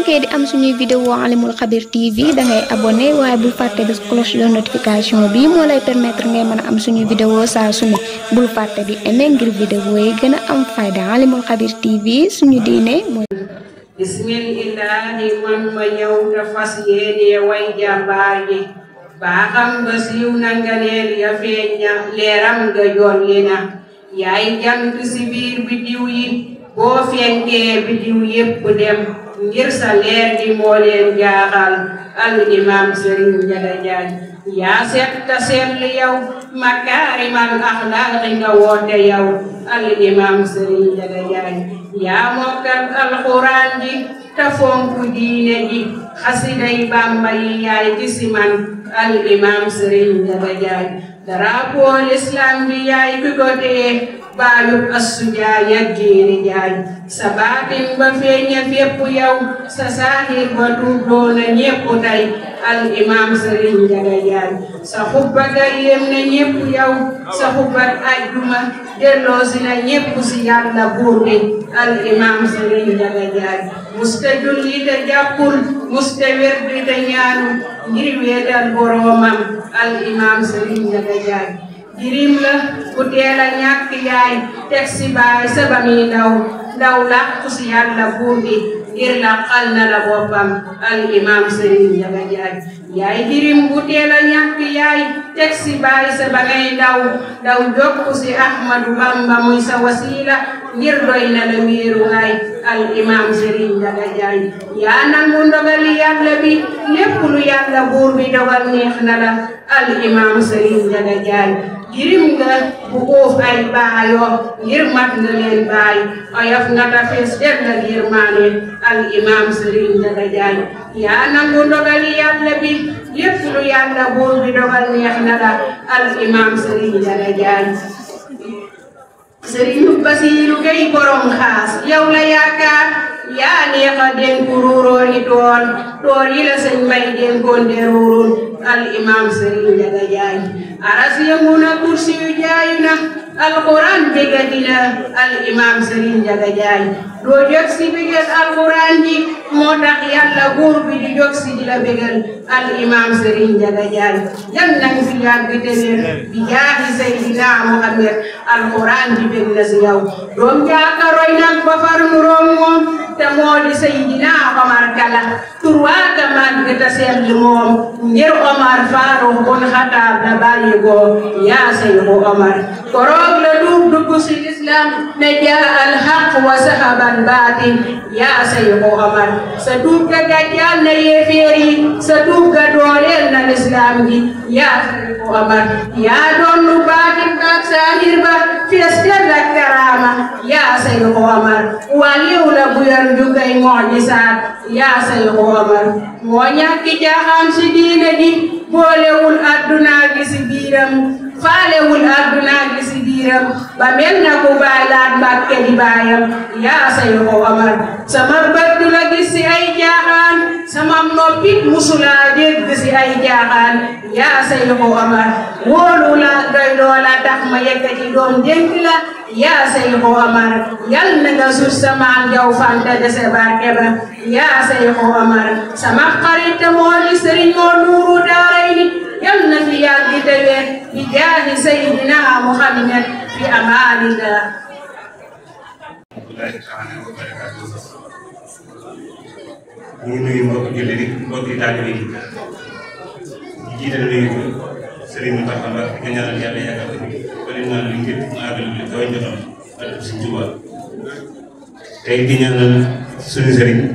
bëggee di am suñuy vidéo Alimul Khabir TV da ngay abonné waaye bul fàtte bés cloche de notification bi moo lay permettre ngay mën a am suñuy vidéo saa su ne bul fàtte di aimer ngir vidéo yi gën a am fayda Alimul Khabir TV suñu diine mooy. bismillahi man ma ñëw te fas yéene way jàmbaar ji baaxam nga siiw na nga neel ya feeñ na leeram nga jolli na yaay jant si biir bidiw yi boo fenkee bidiw yépp dem ngir sa leer gi moo leen jaaxal al imam Serigne Ndiaga Diagne yaa set ta sell yow makaarimal axlaaqi nga woote yow al imam Serigne Ndiaga Diagne yaa mokkal alxuraan ji ta fonku diine ji xasiday Bamba yi yaay ci siman al imam Serigne Ndiaga Diagne drapeau l'islam bi yaay ki ko téye baayub Astou Diagne ak Jéeri Diagne sa baatin ba feeña fépp yow sa saahir ba tuddoo na ñépp tey al imam Serigne Ndiaga Diagne sa xubba ga yem na ñépp yow sa xubbat ajjuma delloosi na ñépp si yàlla buur bi al imam Serigne Ndiaga Diagne musta julli te jàppul musta werdi te ñaanu ngir weetal boroomam al imam Serigne Ndiaga Diagne jirim la ku teel a ñàkk yaay teg si baay sa ba muy ndaw làqu si yàlla buur bi ngir làqal na la boppam al imam Serigne Ndiaga Diagne yaay jirim bu teel a ñàkk yaay teg si baay sa ba ngay ndaw jokku si Ahmadu Bamba muy sa wasila ngir doy na la wéeruwaay al imam Serigne Ndiaga Diagne yaa nangu ndogali yàlla bi lépp lu yàlla buur bi dogal neex na la al imam Serigne Ndiaga Diagne jirim nga bu uuf ay baayo ngir mat nga leen baay oyof nga ta fees del la yërmaane al imam Serigne Ndiaga Diagne yaa nangu ndogali yàlla bi lépp lu yàlla buur bi dogal neex na la al imam Serigne Ndiaga Diagne Serigne Basiru Gay borom xaas yow la yaakaar yaa neex a dénku ruurooni tool yi la sëñ Mbay dénkoon de ruurun al imam Serigne Ndiaga Diagne aras yëngu na kursi yu jaayu na alquran bégatina al imam Serigne Ndiaga Diagne doo jóg si bégal alquran ji moo tax yàlla buur bi di jóg si di la bégal al imam Serigne Ndiaga Diagne yal nañ fi yàgg te wér bi jaahi Seydina Muhammad alquran ji bég na si yow doom jaaka roy nag ba far nu room moom te moo di Seydina Omar Kala turwaaka màgg te sell moom ngir Omar Faruq bun Xataab na bàyyi ko yaa Seyxu Omar koroog la dugg si l'islam ne jaa al haq wa sahabal baatin yaa Seyxu Omar sa dugg ga gàccal na yéeféer yi sa dugg ga dooleel na l'islam gi yaa Seyxu Omar yaa doonu baatin ak saahir ba fees del ak karaama yaa Seyxu Omar waliw la bu yor njugay mu'jisaat yaa Seyxu Omar moo ñàkki jaaxaan si diine ji boolewul adduna gi si biiram faalewul adduna gi si biiram ba mel na ku baay laat Mbàkke di baayam yaa Seyxu Omar sama bët du la gis si ay jaaxaan sama noppit musula dégg si ay jaaxaan yaa Seyxu Omar wóolu la doy loola tax ma yëkkati doom dénk la yaa Seyxu Omar yal na nga sus sama njaw fanta dese barke ba yaa Seyxu Omar sama xarit moo di Serigne moo nuuru daarayni yal na fi yàgg te wér bi jaahi Seydina Muhammad fi amaanillah. ñu ngi nuyu mbokki jullit yi mbokki taalibe yi di jiital nuyu Serigne Mountakha Mbacké nga ñaanal yàlla yàggal ko ba lim naan li ngir mu àggal li kaw njottam ak Sëriñ Tuubaa tey di ñaanal suñu Serigne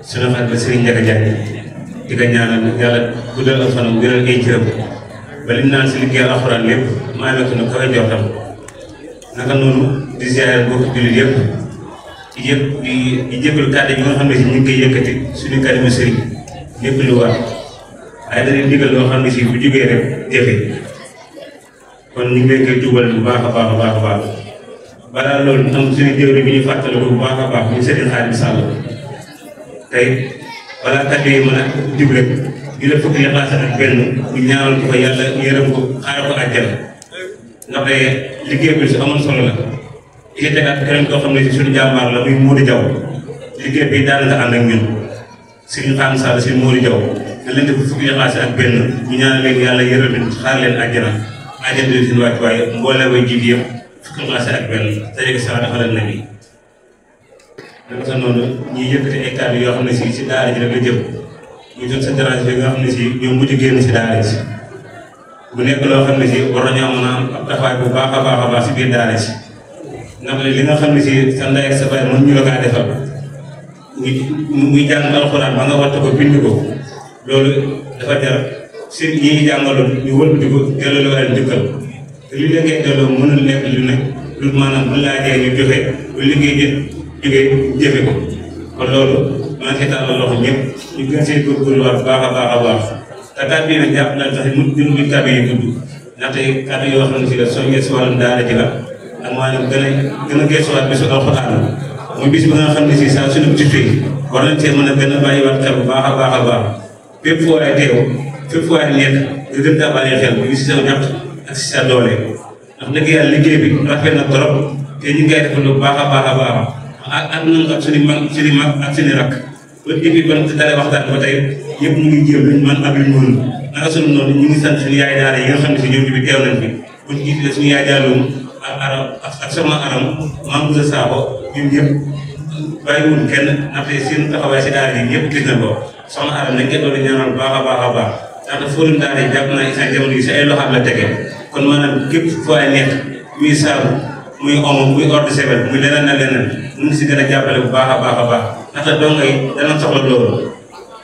suñu xarit ba Serigne Ndiaga Diagne di ko ñaanal yàlla guddal ak fanam wéral ay cëram ba lim naan si liggéeyal alxuraan lépp mu àggal ko kaw njottam naka noonu di ziare mbokki jullit yëpp di jégalu kàddu yi nga xam ne si ñu ngi koy yëkkati suñu kàddu sëriñ lépp lu war waaye dañuy digal loo xam ne si bu jógee rek jafe kon ñu ngi leen koy jubal bu baax a baax balaa loolu am suñu jëwri bi ñu fàttaliku bu baax a baax ñu Serigne Khadim Sall tey balaa kàddu yi mën a jub rek di la fukki Ixlaas ak benn ñu ñaanal ko fa yàlla yërëm ko xaaral ko àjjana ndaxte liggéey bi su amoon solo la. di nga tegaat keneen koo xam ne si suñu jàmbaar la muy Modou Diaw liggéey bi daanaka ànd ak ñun Serigne Xaan Sall Serigne Mori Diaw da leen def fukki Ixlaas ak benn ñu ñaanal leen yàlla yërëm leen xaar leen àjjana leen seen wàccuwaay mboole way jiit yëpp fukki Ixlaas ak benn tey sa dafa leen nabi naka sa noonu ñuy yëkkati ay kàddu yoo xam ne si daara ji rek la jëm muy doon sa dérange bi nga xam ne si ñoom mujj génn si daara ji bu nekk loo xam ne si war nañoo mën a am ab taxawaay bu baax a baax si biir daara ji ndax li nga xam ne si sa ndey ak sa baay mën ñu la kaa defal muy jàng alxuraan ba nga wattu ko bind ko loolu dafa jar seen yi jàngaloon ñu wëlbati ko delloo la wala njëkkal te li la ngay delloo mënul nekk lu ne lu maanaam bu laajee ñu joxe lu liggéey jógee jëfe ko kon loolu maa ngi tàllal loxo ñëpp ñu gën see góorgóorluwaat baax a baax te kàddu yi nag jàpp naa tax mu jëru bi kàddu yi gudd ndaxte kàddu yoo xam ne si la soññee si wàllum daara ji la ak maanaam gën a geesuwaat bisu alxuraan muy bis bi nga xam ne si saa suñu jotee war nañ cee mën a gën a bàyyiwaat xel bu baax a baax fépp fu waay teew fépp fu waay nekk nga gën kaa bàyyi xel mu ngi si sa ñax ak si sa doole ndax dëgg yàlla liggéey bi rafet na trop te ñu ngi koy defal lu baax a baax ak nañ ko ak suñu mag ak suñu rakk ba depuis ban dalee waxtaan ba tey yëpp ñu ngi jéem luñ mën ak luñ mënul naka suñu noonu ñu ngi sant suñu yaay daara yi nga xam ne si ñoom bi teew nañ fi buñ jiitee suñu yaay daaloom ak soxna aram maam Moussa Sakho ñun ñëpp bàyyiwul kenn ndaxte seen taxawaay si daara yi ñëpp gis na ko soxna aram nañ koy doon ñaanal baax a baax ndaxte fóorum daara yi jàpp naa sa jamono yi si ay loxaam la tege kon maanaam képp fu ay nekk muy saabu muy omo muy ordre de javel muy leneen na leneen ñu ngi si gën a jàppale bu baax a baax ndaxte dongo yi dana soxla loolu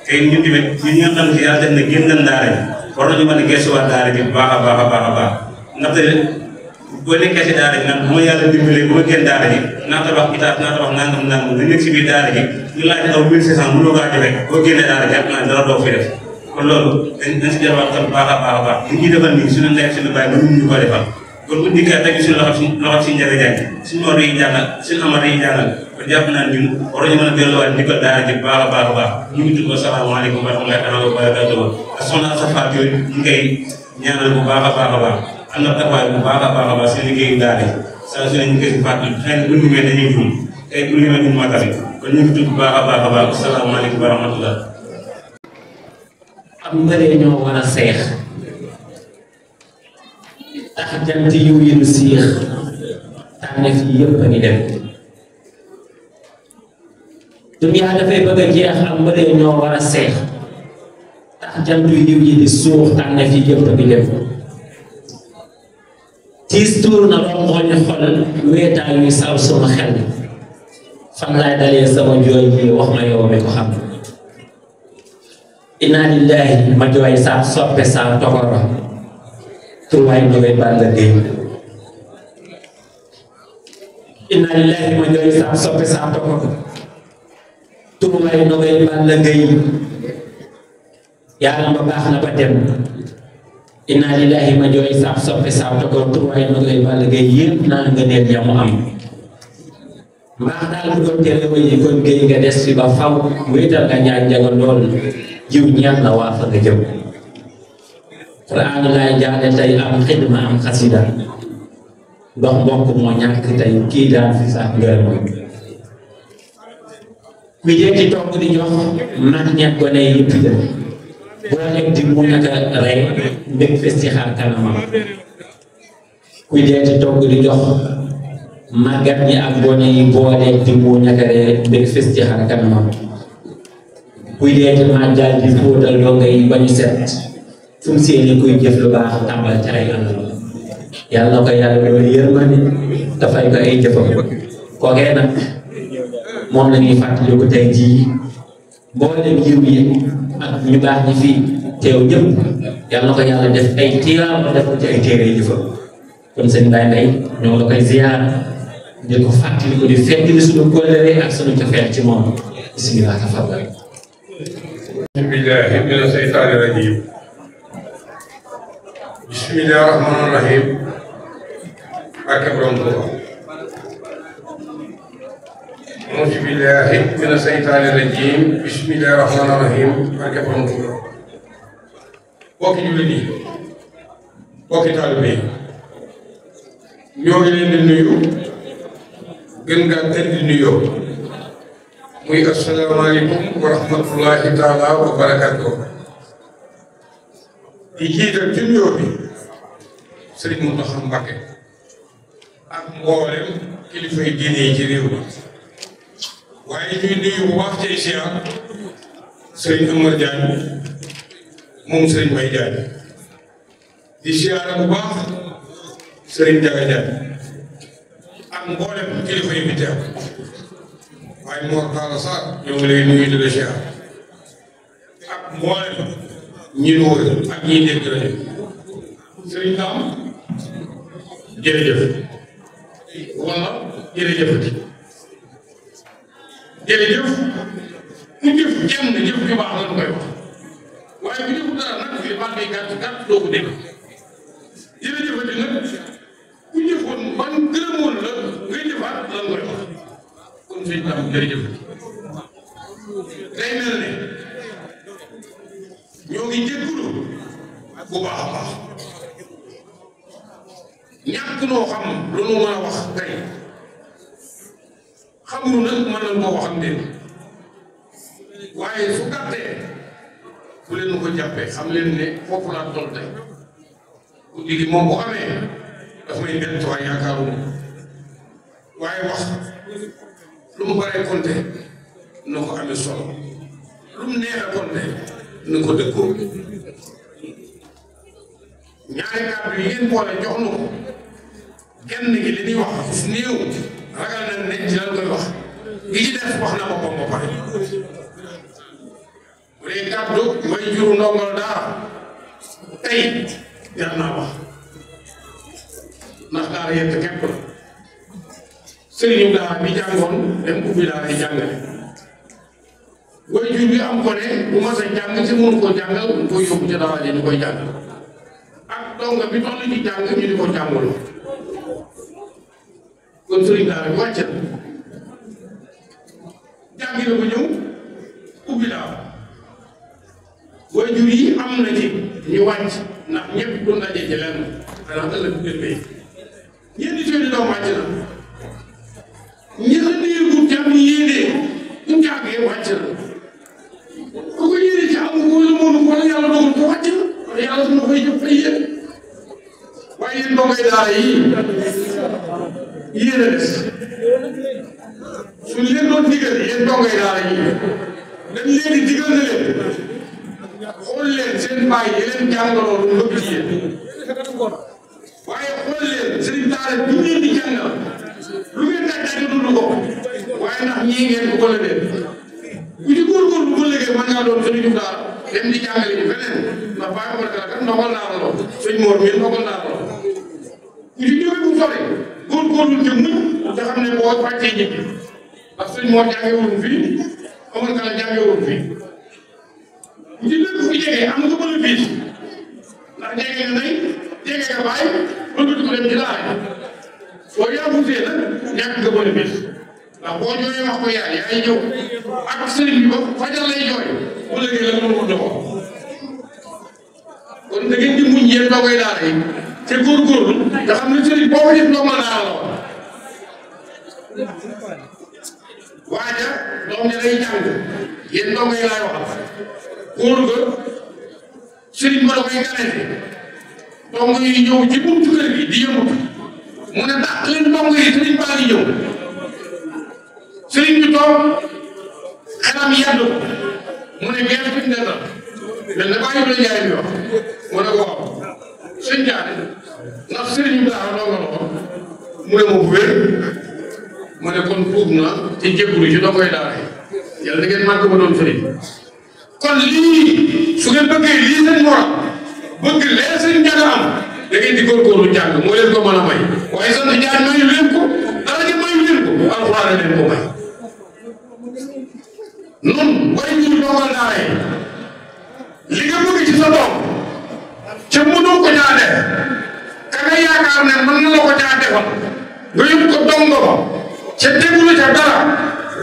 te ñun tamit ñun ñi nga xam ne si yàlla def na génn nañ daara ji war nañu mën a gëstuwaat daara ji bu baax a baax ndaxte boo nekkee si daara ji nag bu ma yàlla dimbalee bu ma génn daara ji naa tabax itaat naa tabax nangam nga nekk si biir daara ji ñu laaj aw 1500 mënoo kaa joxe boo génnee daara ji ak naa dara doo fi def kon loolu dañ si jëlaat bu baax a baax li ñuy defal nii suñu ndey suñu baay ba ñu ko defal kon bu dikkee tegu suñu loxo si njëriñ jaay suñu mor yi jàngal suñu amar yi jàngal kon jàpp naa ñun war nañu mën a delluwaat di ko daara ji bu baax a baax ñu ngi tudd asalaamaaleykum wa rahmatullahi wa barakatuh ak soxna Assa Fatou yooyu ñu ngi koy ñaanal bu baax a baax am na taxawaay bu baax a baax seen liggéeyu daara yi saa su ne ñu ngi koy si fàttali xëy na bu ñu limee dañuy juum tey bu limee duñu matali kon ñu ngi tudd bu baax a baax asalaamaaleykum wa rahmatullah. am mbëree ñoo war a seex tax jant yiw yi lu siix tànneef yi yëpp a ngi dem duniyaa dafay bëgg a jeex am mbëree ñoo war a seex tax jant yiw yi di suux tànneef yi yëpp a ngi dem tiis tuur na rongoñ xol weetaay yu saw sama xel fan laay dalee sama jooy yi wax ma yow mi ko xam inna lillahi ma jooy saa soppe saa togoro turwaay ndogoy Balla Gaye inna lillahi ma jooy saa soppe saa togoro turwaay ndogoy Balla Gaye yàlla ma baax na ba dem inna lillahi ma jooy saa soppe saa togoro turwaay ndogoy Balla Gaye yépp naa nga neen yamu am mbaax daal bu doon tere wayi kon géey nga des fi ba faw wéetal nga ñaar njaga lool jiw ñeex na waa fa nga jëm Qur'aan laay jaale tey am xidma am xasida ndox mbokk moo ñàkk tey kii daan fi sax ngërëm mi dee ci togg di jox mag ñett gone yi pida boo lekk di mu naka rey mbég fes ci xaar kanamam kuy dee ci togg di jox màggat ñi ak gone yi boo lekk di mu naka rey mbég fes ci xaar kanamam kuy dee ci màggal di fóotal donga yi ba ñu set fu mu seeni kuy jëf lu baax tàmbal ci ay àll yàlla na ko yàlla loolu yërmande dafay ko ay jëfam kookee nag moom la ñuy fàttali ko tey jii mboolem yiw yi ak ñu baax ñi fi teew ñëpp yàlla na ko yàlla def ay tiyaaba def ko ci ay téere yi jëfam kon sëñ Baye Mbaye ñoo ngi la koy ziyaar di ko fàttali ko di fekk li suñu kóllëre ak suñu cofeel ci moom bismillah tafaddal. bismillahi mina shaytaani rajim bismillahi rahmaani rahim barke borom Tuuba auzu billahi mina shaytaani rajim bismillahi rahmaani rahim barke borom Tuuba bokki jullit yi bokki taalibe yi ñoo ngi leen di nuyu gën ngaa tëdd di nuyoo muy asalaamaaleykum wa rahmatullahi taala wa barakatuh. di jiital ci nuyoo bi Sëriñ Mountakha Mbacké ak mboolem kilifa yi diine yi ci réew mi waaye ñuy nuyu bu baax ci siyaar Sëriñ Amar Diagne moom Sëriñ Mbaye Diagne di siyaara bu baax Sëriñ Jaga Diagne ak mboolem kilifa yi fi teew waaye Mor Talla Sarr ñoo ngi lay nuyu di la siyaar ak mboolem ñi nu wër ak ñi dégg rajo Sëriñ Dame jërëjëf wala jërëjëfati jërëjëf ku jëf jenn jëf ju baax la koy wax waaye bu jëfu dara nag li baax day gàtt gàtt doo ko dégg jërëjëfati nag ku jëfoon ban gërëmoon la ngay jëfaat lan koy wax kon Sëriñ Dame jërëjëfati day mel ne ñoo ngi jéggulu bu baax a baax ñàkk noo xam lu nu mën a wax tey xamunu nag mën nañ koo waxam déet waaye su gàttee bu leen ko jàppee xam leen ne foofu laa toll tey guddi gi moom bu amee daf may bett waaye yaakaaruma waaye wax lu mu baree konte na ko amee solo lu mu neex a konte na ko dëggoo ñaari kàddu yi ngeen boole jox nu ko kenn gi li ñuy wax su néew ragal nañ ne ci lan koy wax gi ci def wax na boppam ba pare bu dee kàddu may juru ndongal daara tey jar naa wax ndax daara yett képp la sëriñu daara bi jàngoon dem ubbi daara yi jàngale way jur bi am ko ne bu mas a jàng si mënu ko jàngal ñu koy yóbbu ca daara ji ñu koy jàng ak donga bi toll ci jàng ñu di ko jàngal kon sëriñ daara bi wàcc na jàngi na ko ñëw ubbi daara way jur yi am na ci ñu wàcc ndax ñëpp du ndaje ci lenn xanaa ëllëg ëllëg ñenn seeni doom wàcc na ñenn néegu jàng yéenee ñu jàngee wàcc na ku ko yéene ci am ko wala moom wala yàlla dogal ko wàcc na wala yàlla dina koy jëf ay yéen waaye yéen ndongoy daara yi yéen a des suñ leen doon digal yéen ndongoy daara yi dañ leen di digal na leen xool leen seen baay yi leen jàngaloo lu bëgg ci yéen waaye xool leen seen daara bi ngeen di jàngal lu ngeen daj dund ko waaye ndax ñii ngeen ko la leen ku ci góorgóorlu bu liggéey mën ngaa doon sëriñu daara dem di jàngale ñu feneen ndax bàyyi ko barka kat ndoxal naa la lool sëñ Mor mii ndoxal naa la lool ku ci jóge bu sori góorgóorlu te muñ te xam ne boo wàccee ñibbi ndax sëñ Mor jàngewul fii Omar Kala jàngewul fii ku ci lépp fu jege am nga bénéfice ndax jege nga nay jege nga bàyyi bëgg ko dem ci daara soo yaabutee nag ñàkk nga bénéfice ndax boo jooyee wax ko yaay yaay ñëw ak sëriñ bi ba fajar lay jooy bu léegi la mënu ko doxoo kon da ngeen di muñ yéen ndongoy daara yi te góorgóorlu nga xam ne sëriñ boo ko def ndongo daara la woon waaja doom ña lay jàng yéen ndongo yi laay waxal góor ga sëriñ ba da koy ganete ndongo yi ñëw ci buntu kër gi di yëngu mu ne dàq leen ndongo yi sëriñ baa ngi ñëw sëriñ bi toog xelam yàddu mu ne bien fi ne la mel ne bàyyi la jaay bi wax mu ne ko waaw sëñ Jaane ndax sëriñ bi daara ndongo la mu ne ma bu wér mu ne kon tuub na ci jéggulu ci ndongoy daara yi yàlla da ngeen màgg ba doon sëriñ kon lii su ngeen bëggee lii seen morom bëgg lee seen njàng am da ngeen di góorgóorlu jàng moo leen ko mën a may waaye sant Jaañ mayu leen ko dara ji mayu leen ko alxuraan leen ko may nun way ñu ndongal daara yi li nga bëgg ci sa doom ca mënoo ko caa def ka nga yaakaar ne mën na la ko caa defal nga yóbbu ko dongo ba ca tegulu ca dara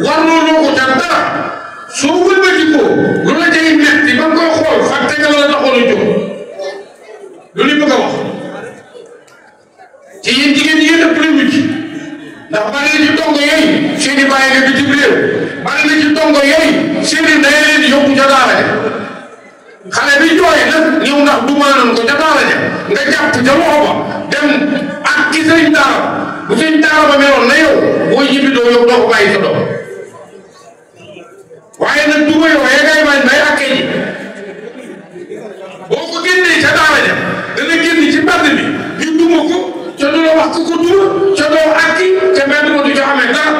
warloo ko ca dara soo wëlbati ko lu la jay metti ba nga koy xool fàtte nga la taxoon a jóg lu ñu bëgg a wax ci yéen jigéen ñi yéen a prévu ci ndax bari na ci dongo yooyu seen i bàyyi nga bitim réew bari na ci yóbbu ca daara ja xale bi jooy nag ñëw ndax duma nañ ko ca daara ja nga jàpp ca loxo ba dem ak ci sëriñ daara bu sëriñ daara ba meloon na yow boo ñibbi doo yow doo ko bàyyi sa doom waaye nag duma yow ngay bañ bay àkkee ji boo ko génnee ca daara ja dana génn ci mbedd bi ñu duma ko ca du la wax ko ko duma ca doo àkki ca mbedd ma du ca amee dara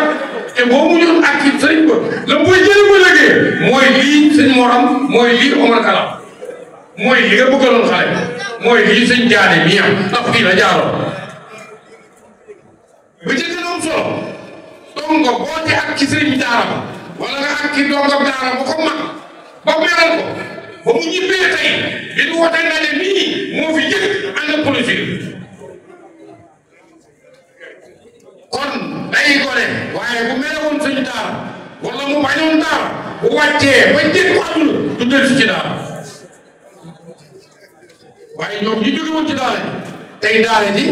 te boo mu ñoon àkki sëriñ ba la muy jël bu lëgee mooy lii sëñ Moram mooy lii Omar Kala mooy li nga bëggaloon xale mooy lii sëñ jaane mi am ndax fii la jaaroon ba ca gën a am solo dongo boo ci ak ci sëriñ daara ba wala nga ak ci dongo daara ba ko mag ba meral ko ba mu ñibbee tey bi ñu wote ndaje nii moo fi jëkk ànd ak politique kon day gone waaye bu merewoon sëñ daara wala mu bañoon daara bu wàccee ba jëkk ko àdduna du del si ci daara waaye ñoom ñi jóge woon ci daara ji tey daara ji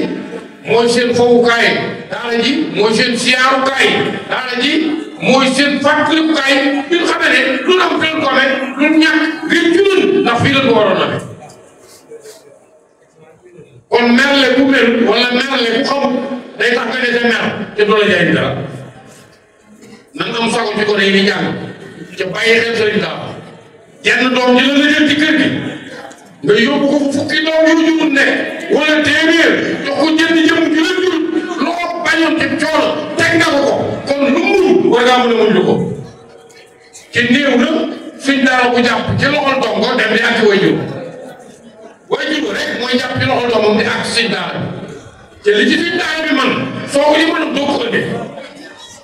mooy seen fowukaay daara ji mooy seen siyaarukaay daara ji mooy seen fàttalikukaay bi ñu xamee ne lu am fen kome lu ñàkk réccu nun ndax fii la ko waroon a kon merle bu mel wala merle bu xamul day tax nga dese mer te doo la jaay di dara nan am sago ci ko day ni jàng ca bàyyi xel sëriñ daara jenn doom ji la jël ci kër gi nga yóbbu ko fukki doom yu jurut nekk wala téeméer jox ko jënd jëm ju la jurut loo bañoon ci coono teg nga ko kon lu muñ war ngaa mën a muñ lu ko ci néew na suñ daara ko jàpp ci loxol dongo dem di ak ci wayjur rek mooy jàpp ci loxol doomam di ak suñ daara te li ci suñ daara bi man soo ko ñu mën a doo ko ëndee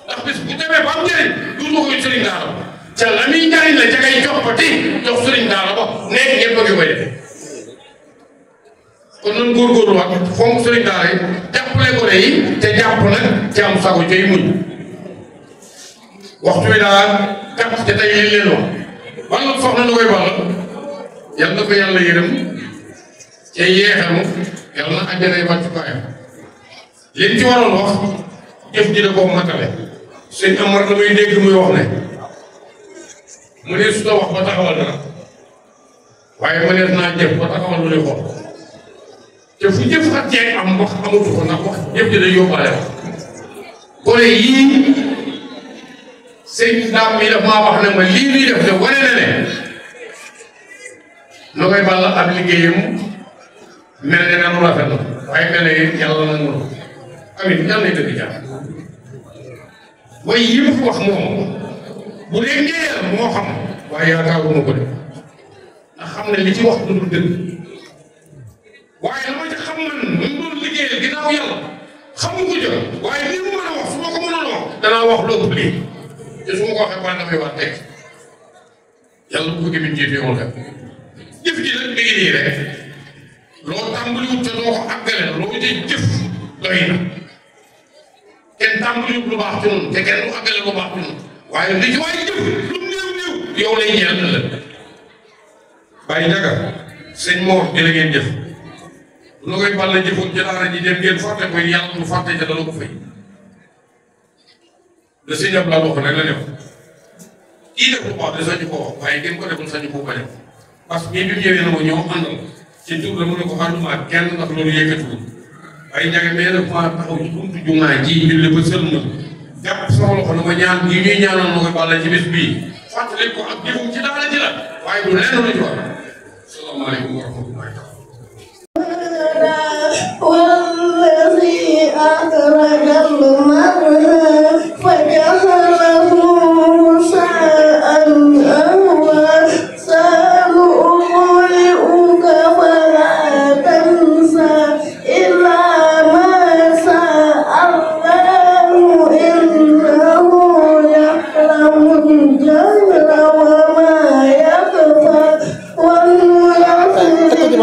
ndax bis bu demee ba am njëriñ duutu ko sëriñ daara ca la muy njëriñ la ca ngay joppati jox sëriñ daara ba nekk ñëpp a ngi koy def kon nan góorgóorlu waat fonk sëriñ daara yi jàppale ko yi te jàpp nag ci am sago coy muñ waxtu wi daal gàtt te tey leen leen wax walla soxna na koy balla yal na ko yàlla yërëm te yeexamu yal na àjjanay wàccukaayam leen ci waroon wax jëf ji da ko matale sëñ Amar la muy dégg muy wax ne mu ne su ta wax ba taxawal dara waaye ma nees naa jëf ba taxawal lu ne xool te fu jëf xat jeeg am wax amatu ko ndax wax jëf ji day yóbbaale wax gone yii sëñ daam mi daf maa wax ne ma lii muy def de wane na ne na koy balla ab liggéeyam mel ne nanu rafet na waaye mel ne yàlla nangu na amin yàlla nay dëgg jàmm way yi ma fi wax moom bu dee ngeen moo xam waaye yaakaaruma ko de ndax xam ne li ci wax du dëgg waaye la ma ci xam man mu doon liggéeyal ginnaaw yàlla xamu ko jël waaye li mu mën a wax su ma ko mënoon wax danaa wax loolu lii te su ma ko waxee ban damay wax teg yàlla bu ko gëmin jiite yoon rek jëf ji nag mi ngi nii rek loo tàmbaliwut te doo ko àggale loo ci jëf doy na kenn tàmbaliwut lu baax ci noonu te kenn du àggale lu baax ci noonu waaye li ci waaye jëf lu néew néew yow lay ñeel ëllëg bàyyi njaga sëñ Mor jërë ngeen jëf lu koy bal la jëfoon ci daara ji dem ngeen fàtte koy yàlla mu fàtte ca dala ko fay le sëñ Abdoulaye wax rek la def kii def lu baax de sañu ko wax waaye kenn ko deful sañu ko bañ parce que bi mu ñëwee na ma ñoo àndal ci tur la mu ne ko ànduma ak kenn ndax loolu yëkkatiwul waaye njage mais nag maa taxaw ci buntu jumaa ji julli ba sëlmal jàpp sama loxo na ma ñaan gi ñuy ñaanal ma koy bal la ci bés bii fàttali ko ak jëfum ci daara ji la waaye du lenn lu ci wax salaamaaleykum wa rahmatullahi taala والذي أخرج المرعى فجعله غثاء أحوى سنقرئك فلا تنسى إلا ما شاء الله إنه يعلم الجهر وما يخفى ونيسرك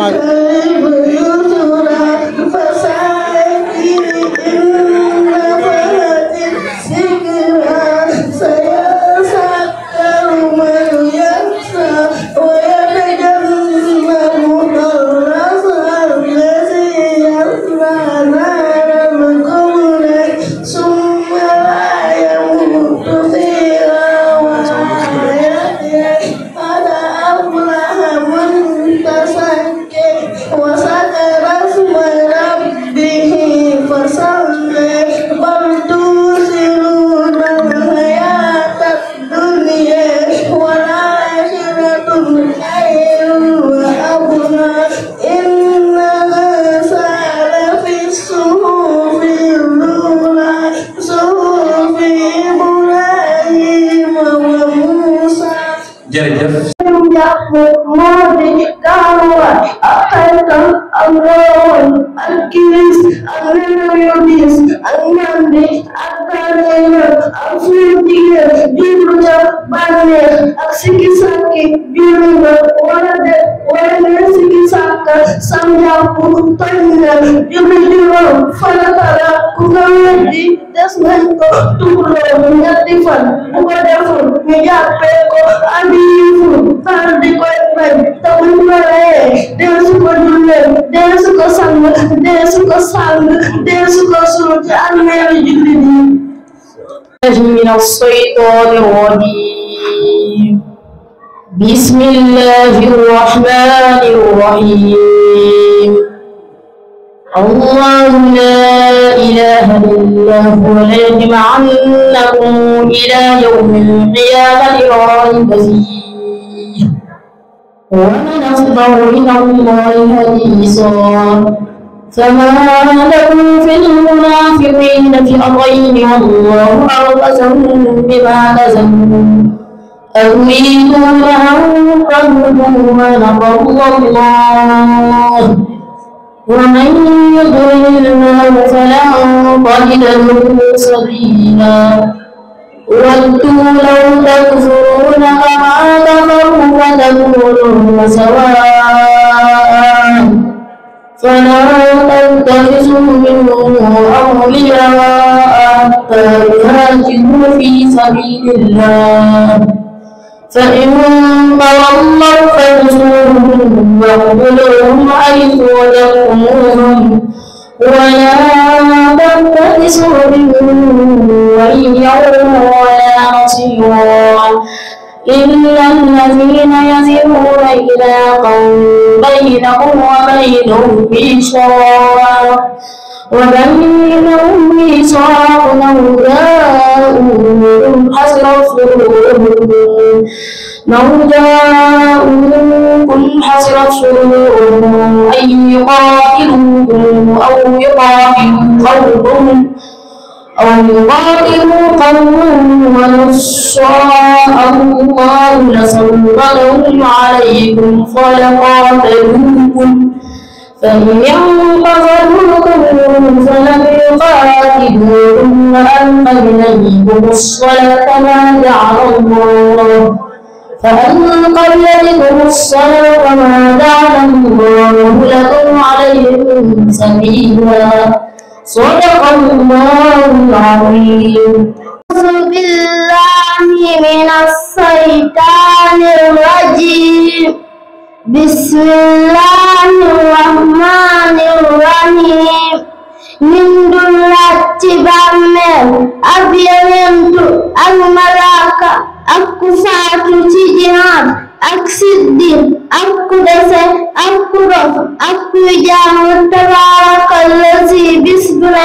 أفلح من تزكى وذكر اسم ربه فصلى بل تؤثرون الحياة الدنيا والآخرة خير وأبقى إن هذا لفي الصحف الأولى صحف إبراهيم وموسى. Modi kawa akan awal alkiris alnayodis alnandi akanaya alfutiya jurja bane aksikisaki jurga wala sikisaka samjaku tanya jurjuro falatara kunawedi desneko tulo nyatifan ugadafun nyapeko adifu di koin tahun baru dia suka dulu dia suka sang dia suka surga aneh jadi من الشيطان الرجيم بسم الله الرحمن الرحيم الله لا إله إلا هو ليجمعنكم إلى يوم القيامة لا ريب فيه ومن أصدق من الله حديثا فما لكم في المنافقين فئتين والله أركسهم بما كسبوا أتريدون أن تهدوا من أضل الله ومن يضلل الله فلن تجد له سبيلا ودوا لو تكفرون كما كفروا فتكونون سواء فلا تتخذوا منهم أولياء حتى يهاجروا في سبيل الله فإن تولوا فاحذروهم واقتلوهم حيث وجدتموهم ولا تتخذوا منهم وليا ولا نصيرا إلا الذين يزنون إلى قوم بينهم وبينهم ميثاق لو جاءوكم حسرت صدورهم أن يقاتلوكم أو يقاتلوا قوما ونصاء الله لسلطنهم عليكم فلقاتلوكم فإن ينقذوكم فلم يقاتلوكم وألقوا إليكم الصلاة ما جعل الله فألقوا الصلاة وما جعل الله لكم عليكم سبيلا صدق الله العظيم. أعوذ بالله من الشيطان الرجيم بسم الله الرحمن الرحيم من دولة بامل أبيض الملاكة أكفات تجهاد أكسدين أكدس أكرف أكجام تبارك الذي بسمه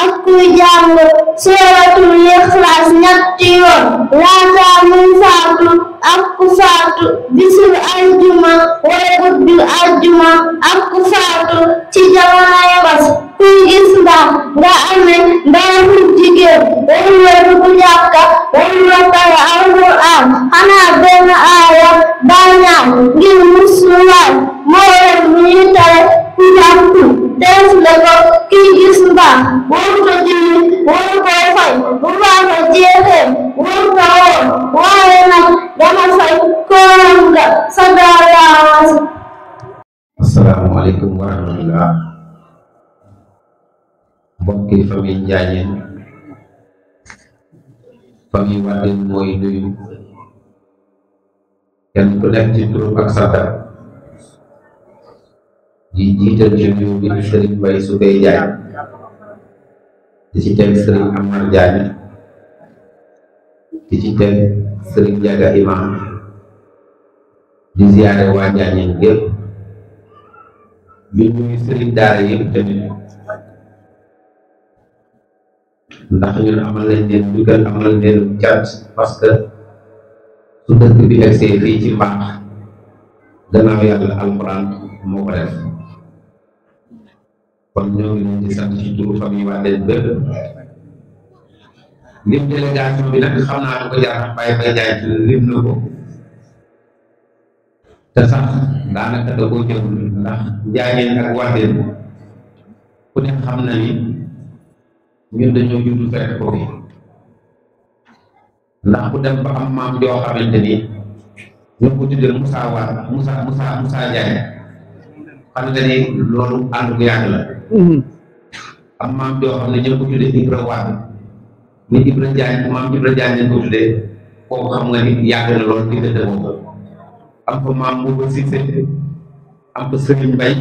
أكجام سورة الإخلاص نتيو لا تعمل فاتو أكفات بسم الجمعة ويقود الجمعة أكفات تجاونا يبس كيس دا أمن دا هجيك ولا رجعك ولا ترى القرآن أنا بين آية دانيا جل مسلمان مور ميتة كجاكو دس لغو كيس دا ورجع ورقاي ورقاجيه ورقاو وارنا دمسai كونغ سدارا. Assalamualaikum warahmatullahi. Mbokki famille Njaañeen famille Wade mooy nuyu kenn ku nekk ci turam ak santam di jiital ci nuyu bi Serigne Mbaye Soukeye Diagne di ci teg Serigne Amar Diagne di ci teg Serigne Ndiaga Imam di ziyaare waa Njaañeen yëpp di nuyu sëriñ daara yëpp tamit ndax ñun amal nañ leen dugal amal leen cant parce que su dëkk bi egsee fii ci mbaax gannaaw yàlla alxuraan moo ko def kon ñoo ngi leen di sant ci turu famille waa leen bépp lim délégation bi nag xam naa du ko jar bàyyi bay jaay ci lim na ko te sax daanaka da koo jël ndax Njaañeen ak Wadeen ku ne xam na ni ñun dañoo juddu fekk ko fi ndax ku dem ba am maam joo xamante ni ñu ko tuddee Moussa Ndiaye xam nga ni loolu ànd bu yàgg la am maam joo xam ne ñu ko tuddee Ibra Wade ni Ibra Diagne maam Ibra Diagne ñu ko tuddee kooku xam nga ni yàgg na loolu diggante boobu am fa maam Mouba Cissé am fa Serigne Mbaye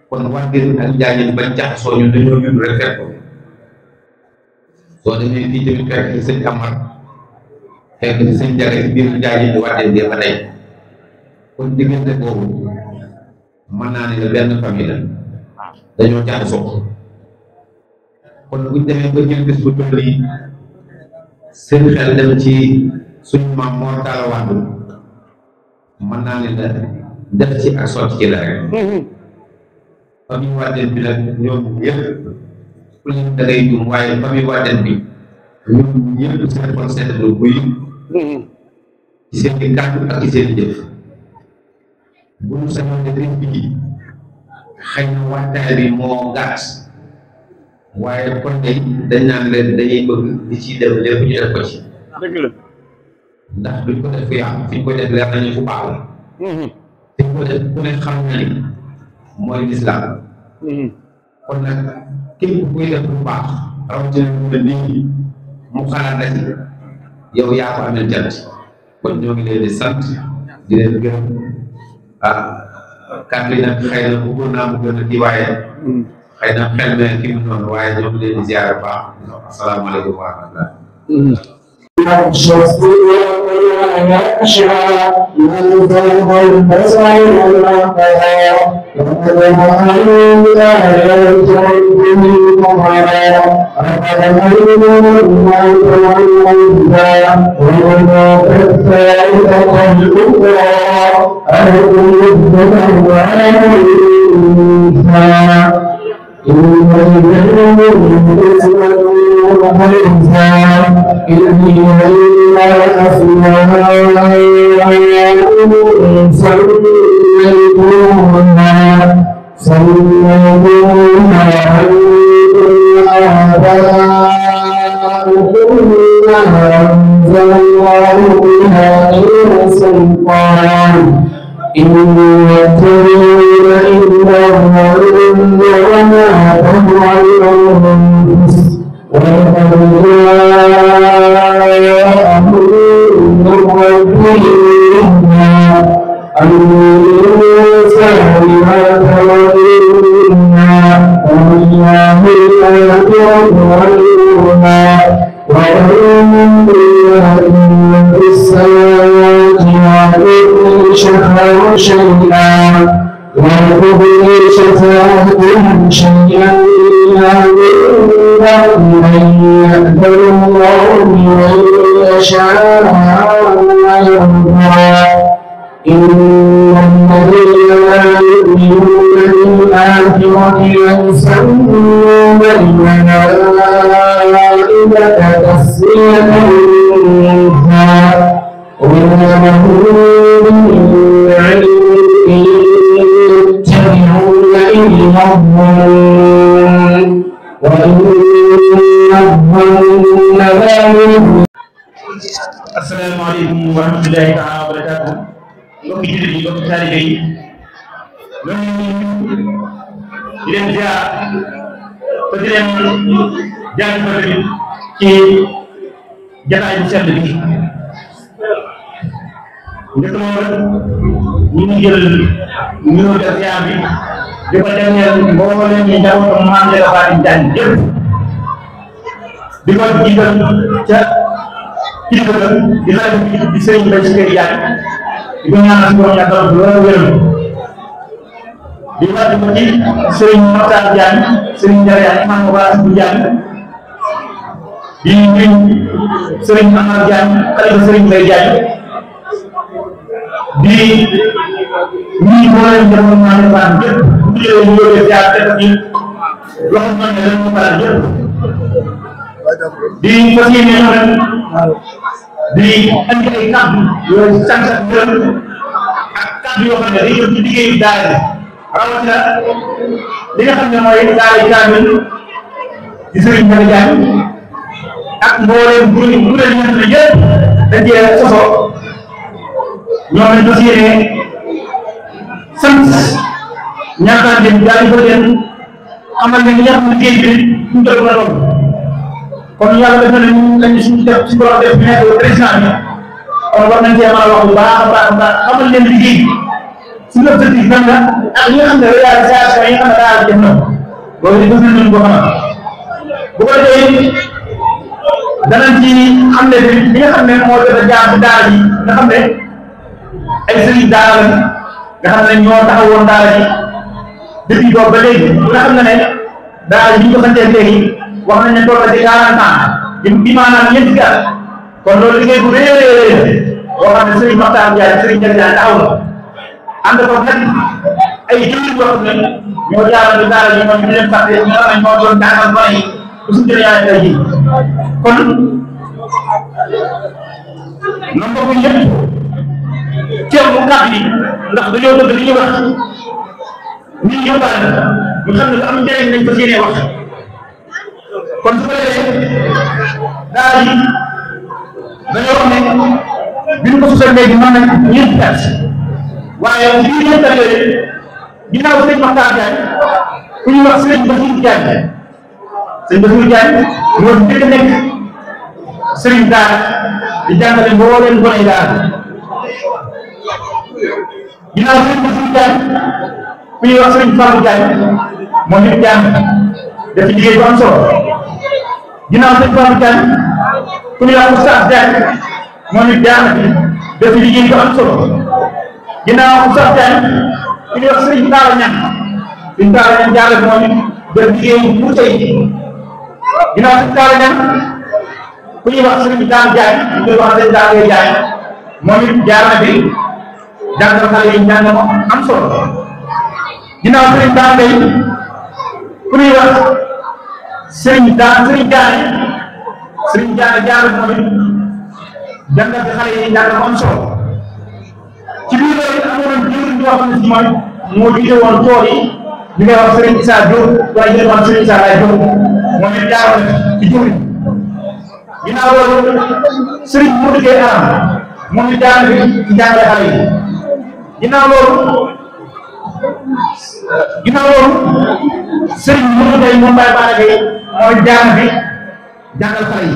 kon Wadeen ak Njaañeen bañ jaxasoo ñun dañoo judd rek fekk ko soo demee fii tamit fekk ci sëñ Amar fekk ci sëñ Jaga ci biir Njaañeen di Wadeen bi ba tey kon diggante boobu mën naa ne la benn famille la dañoo jaxasoo kon buñ demee ba jël bés bu toll nii seen xel dem ci suñu maam Mor Talla Wade mën naa ne la def ci ak sotti ci la rek famille Wadeen bi nag ñoom ñëpp ku leen da ngay jum waaye famille Wadeen bi ñoom ñëpp seen xol seet na buy ci seen i kàddu ak ci seen i jëf bu ñu sañoon ne ren bii xëy na waajtaay bi moo gàtt waaye kon tey dañ naan leen dañuy bëgg di ci dem lépp ñu def ko ci dëgg la ndax duñ ko def fu yàqu fi ñu ko def leer nañu fu baax la fi ñu ko def ku ne xam na ni mooy lislaam kon nag képp kuy def lu baax rawatina lu mel nii mu xalaat la ci yow yaa ko amee jant kon ñoo ngi leen di sant di leen gërëm kàddu yi nag xëy na bëggoon naa mu gën a kii waaye xëy na xel me kii mu noonu waaye ñoo ngi leen di ziar bu baax asalaamaaleykum wa rahmatulah asalaamaaleykum wa rahmatulahi taala wa barakaatu mbokki jullit yi mbokki taalibe yi di leen ziar te di leen jaajëfal tamit ci jataay bu sell bi njëkk moom ñu ngi jël nuyoo de ziar bi di ko demeel mbooleem ñi njabootam maam Jaara Fatim Diagne yëpp di ko jiital ca kilifa ga di laaj bi di sëriñ Mbaye si kër Diagne di ko ñaanal si borom yàggal ko loolu wéral di wàcc ko ci Serigne Makhtar Diagne Serigne Ndiaye Imam Moubarak bu Diagne di nuyu Serigne Amar Diagne xalifa Serigne Mbaye Diagne di nuyu mboolem jamono maa ngi baax yëpp bu jëlee ñu yóbbee ziar teg ci loxo man ne dañu baax yëpp di fas yéene ñëw di andi ay kàddu yooyu sant ak gërëm ak kàddu yoo xam ne day jëm ci liggéeyu daara rawatina li nga xam ne mooy daara kaamil di Serigne Mbaye Diagne ak mboolem kuréel yi nga xam ne yëpp dañ cee soso ñoom lañ fas yéene sant ñaataan leen daal di ko leen amal leen li nga xam ne liggéey bi suñu toll na lool kon yàlla def na lañu suñu def si borom def nekk président bi kon war nañ cee mën a wax bu baax a baax a baax xamal leen liggéey suñu objectif nan la ak ñi nga xam ne réalisation yi nga xam ne daal def na loolu di gis nañ ko xamal bu ko defee danañ ci xam ne li nga xam ne moo jot a jaar ci daara ji nga xam ne ay sëriñ daara la nga xam ne ñoo taxawoon daara ji depuis boobu ba léegi nga xam ne daara ji ñu ko santee léegi wax nañ ne toll na ci 40 ans di maanaam ñeenti at kon loolu liggéey bu rëy a rëy boo xam ne Serigne Makhtar Diagne Serigne Ndiaye taxaw na ànd ko nag ay jëwriñ yoo xam ne ñoo jaaral ci daara ji ñoom ñu leen fàtte ñi nga xam ne ñoo doon jàngal gone yi bu suñu jëlee tey jii kon noonu ko ñëpp ceeb bu kàddu yi ndax dañoo bëgg li ñuy wax nit ñi yóbbaale ñu xam ne lu am njëriñ lañ ko séenee wax kon su ko defee daara ji dañoo wax ne bi ñu ko sosal léegi mën nañ ñeenti at waaye biir ñeenti at yooyu ginnaaw Serigne Makhtar Diagne ku ñuy wax Serigne Bassirou Diagne Serigne Bassirou Diagne moo fi njëkk a nekk Serigne daara di jàngale mbooleem gone yi daara ginnaaw Serigne Bassirou Diagne ku ñuy wax Serigne Fallou Diagne moom it jàng def ci liggéey bu am solo ginnaaw Serigne Fallou Diagne ku ñuy wax Oustaz Diagne moom it jàng def ci liggéey bu am solo ginnaaw Oustaz Diagne ku ñuy wax Serigne Talla Niang Serigne Talla Niang jàng moom it def liggéey bu tey ginnaaw Serigne Talla Niang ku ñuy wax Serigne Dame Diagne ñu koy wax Serigne Dame Diagne moom it jaar na fi jàngal xale yi njàng mo am solo ginnaaw Serigne Dame ku ñuy wax Serigne Diagne jaar moom it jàngal fi xale yi njàng mo am solo ci biir loolu amoon na jëwriñ yoo xam ne si mooy moo jiite woon tool yi ñu koy wax Serigne Issa Diop waaye jiite woon Serigne Issa Laye Diop moom it jaaroon ci jëwriñ ginnaaw loolu Serigne Modou Gueye Aram moom it jaar na fi ci jàngale xale yi ginnaaw loolu Serigne Modou Gueye moom Baye Bara Gueye moom it jaar na fi jàngal xale yi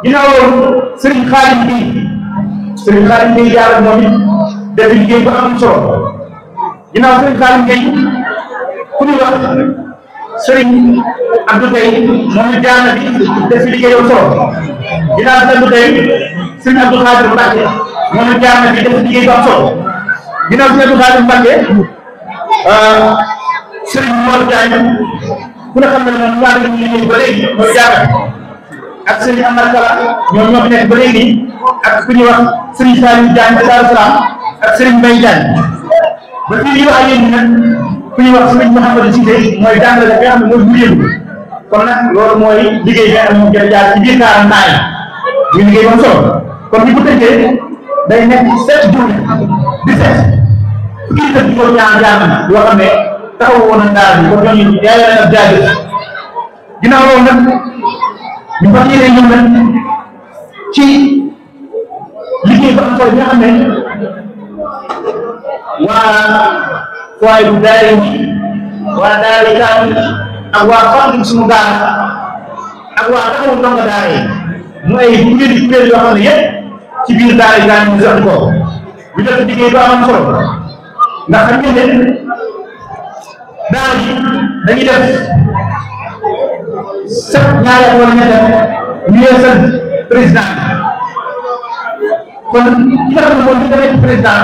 ginnaaw loolu Serigne Khadim Gueye jaar moom it def liggéey bu am solo ginnaaw Serigne Khadim Gueye ku ñuy wax Serigne Abdou Gueye moom it jaar na fi def liggéey bu solo ginnaaw Serigne Abdou Gueye Serigne Abdou Khadir Mbacke moom it jaar na fi def liggéey bu am solo ginnaaw Serigne Abdou Khadir Mbacke Serigne Mor Diagne ku ne xam ne moom ñaar ñu liggéey ba léegi mooy jaar ak Serigne Amar Kala ñoom ñoo fi nekk ba léegi ak ku ñuy wax Serigne Saliou Diagne de Darou Salam ak Serigne Mbaye Diagne ba fii ñu wax ak yéen nag ku ñuy wax Serigne Mouhamadou Cissé mooy jàngale bi nga xam ne mooy mujjee kon nag loolu mooy liggéey bi nga xam ne moom jaar ci biir 40 ans yi ñu liggéey ba mu solo kon ñu ko tënkee day nekk 7 journée 17 fukki dëkk ko ñaar jaar na yoo xam ne taxawu woon na daara bi kon ñooñu yaay na ab jaajëf ginnaaw loolu nag ñu fas yéene ñëw nag ci liggéey ba am solo bi nga xam ne waa waaye bu daara yi waa daara yi kaamil ak waa fàttali suñu daara ak waa taxawu ndongo daara yi mu ay kuréel yoo xam ne yëpp ci biir daara yi kaamil ñu jox ko ñu def liggéey ba am solo ndax xam ngeen ne daara ji dañuy def ñaari at wala ñetti at ñu yeesal président kon ki nga xam ne moom di nekk président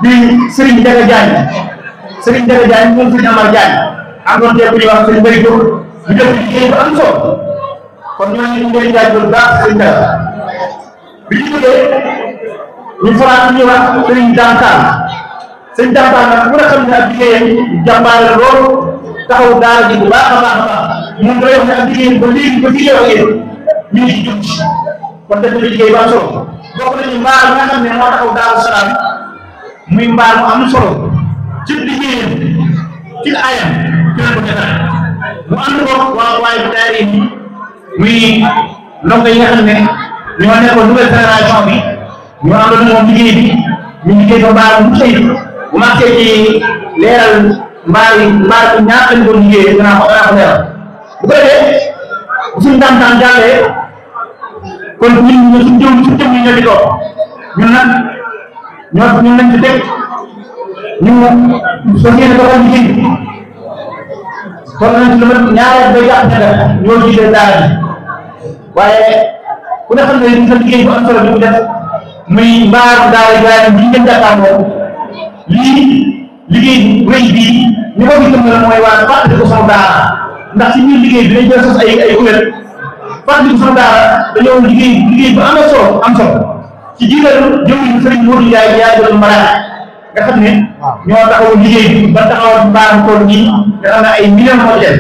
di Serigne Ndiaga Diagne Serigne Ndiaga Diagne moom Serigne Amar Diagne am doon tey ku ñuy wax Serigne Mbari Diop ñu def liggéey bu am solo kon ñooñu ñu ngi jaajëfal bu baax Serigne Ndiaga bi ñu jógee ñu faral di ñuy wax Serigne Dantal Serigne Dantal nag ku ne xam ne ak liggéeyam jàmbaare loolu taxaw daara ji bu baax a baax a baax moom day wax ne ak liggéeyam ba léegi ba liggéey ak yéen ñu ngi ci jëm ci kon def na liggéey bu am solo bokk nañu mbaar nga xam ne moo taxaw Daaru Salaam muy mbaar mu am solo ci liggéeyam ci ayam ci la ko defal mu ànd ko waaye bu daara yi muy ndongo yi nga xam ne ñoo nekkoon nouvelle génération bi ñoo àndoon moom liggéey bi ñu liggéey ba mbaar mu xëy bu marqué ci leeral mbaar bi ñaar lañ doon liggéey danaa ko leeral bu ko defee bu suñu daan jàllee kon ñun suñu jëm ñu ñoo di toog ñun nag ñun lañ ci teg ñu soo yéene doxal liggéey bi kon nañ ci lu ma ñaareel ba jàpp ne ñoo jiite daara ji waaye ku ne xam ne ñu sa liggéey bu am solo bi mu def muy mbaaru daara ji waaye bi ñu gën jàkkaarloo lii liggéey bu rëy bii ñu ko gisam la mooy waa fàttali ko sama daara ndax ci biir liggéey bi dañ jël sos ay kuréel fàttali ko sama daara dañoo liggéey bu am solo ci jiitalu jëwriñ Sëriñ Modou Ndiaye yaa jël maraat nga xam ne ñoo taxawu liggéey bi ba taxawal mbaaru tool nii nga xam ne ay millions moo ci def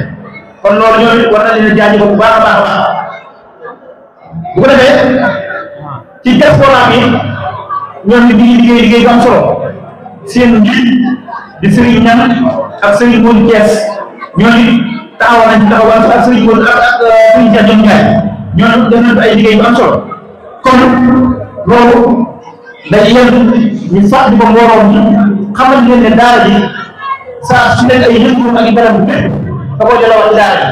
kon loolu ñoo war na leen a jaajëfal bu baax a baax a baax bu ko defee ci diaspora bi ñoom ñu ngi liggéey bu am solo seen njiit di Serigne Niang ak Serigne Modou Thiès ñooñu taxawal nañ ci taxawal ak Serigne Modou ak Serigne Diagne Ndiaye ñooñu def nañ ay liggéey bu am solo kon loolu day yéen ñu fàttali ko mbooloo mi xamal leen ne daara ji saa su leen ay yëngu ak i barab bu lépp da koo jëlaat ci daara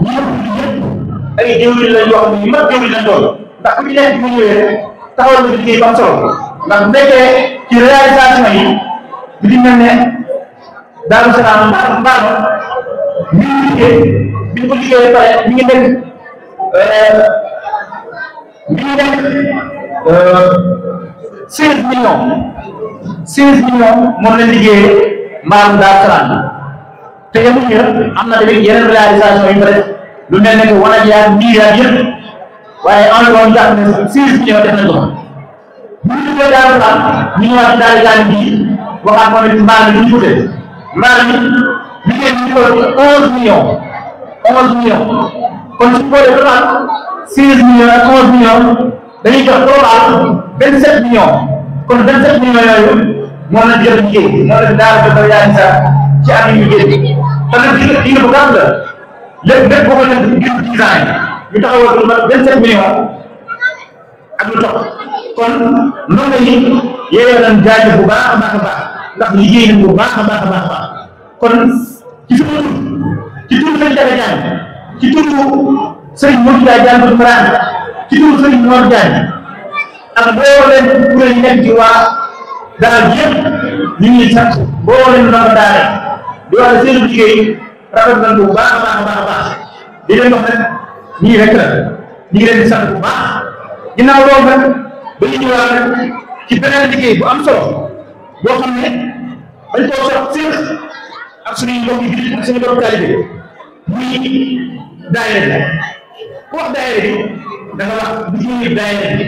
ji ñu yëpp ay jëwriñ lañ yoo xam ne yu mag jëwriñ lañ doon ndax ku ci nekk bu ñëwee taxawal na liggéey bu am solo ndax bu nekkee ci réalisation yi bi di mel ne Daaru Salaam mbaar mi ngi liggéey bi ñu ko liggéeyee pare mi ngi nekk 16 millions moom la liggéeyee mbaaru Daaru Salaam te yemuñu am na tamit yeneen réalisation yu bëri lu mel ne que wan ak yaag mbir yaag yëpp waaye environ jàpp ne 6 millions def nañ ko bu ñu liggéey Daaru Salaam ñu ñëwaat ci daal gaal bi waxaat moom it mbaar mi du ñu ko def mbaar mi liggéey bi ñu ko 11 millions kon su ko defee daal 6 millions ak 11 millions dañuy jox total 27 millions kon 27 millions yooyu moom la jël liggéey moom la daal di ko yaay sax ci at yu génn te nag di bu gàtt la lépp boo ko jël ngir 10 ans ñu taxawal lu mat 27 millions ak lu topp kon ndongo yi yéen a jaajëf bu baax a baax a baax ndax liggéey nañ bu baax a baax a baax a baax kon ci suñu ci turu Serigne Ndiaga Diagne ci turu Serigne Modou Ndiaye Diagne Modou Marane ci turu Serigne Mor Diagne ak mbooleem kuréel yi nekk ci waa daara ji yëpp ñu ngi sant mbooleem ndongo daara di wax ne seen liggéey rafet nañ bu baax a baax a baax a baax di leen wax nag ñii rek la ñu ngi leen di sant bu baax ginnaaw loolu nag ba ñu ñëwaat nag ci beneen liggéey bu am solo boo xam ne dañ koo sox séex ak suñuy mbokk yi ak suñu mbokk taalibe muy daayira bi ku wax daayira bi dafa wax liggéey daayira bi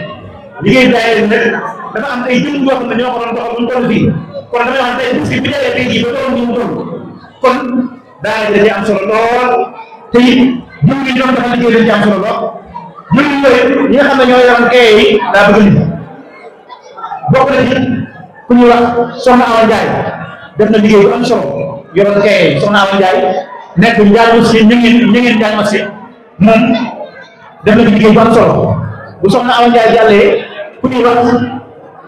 liggéey daayira bi nag dafa am ay jëm yoo xam ne ñoo ko doon doxal bu ñu toll fii kon damay wax tey parce que bi daayira tey jii ba toll nii mu toll kon daayira da ci am solo lool te it jëm yi ñoom dafa liggéey dañ ci am solo lool jëm yooyu ñi nga xam ne ñoo yoroon kay yi daa bëgg li bokk na ci ku ñuy wax Soxna Awa Ndiaye def na liggéey bu am solo yoroon kay Soxna Awa Ndiaye nekk njaañu si ñu ngeen njaañu si moom def na liggéey bu am solo bu Soxna Awa Ndiaye jàllee ku ñuy wax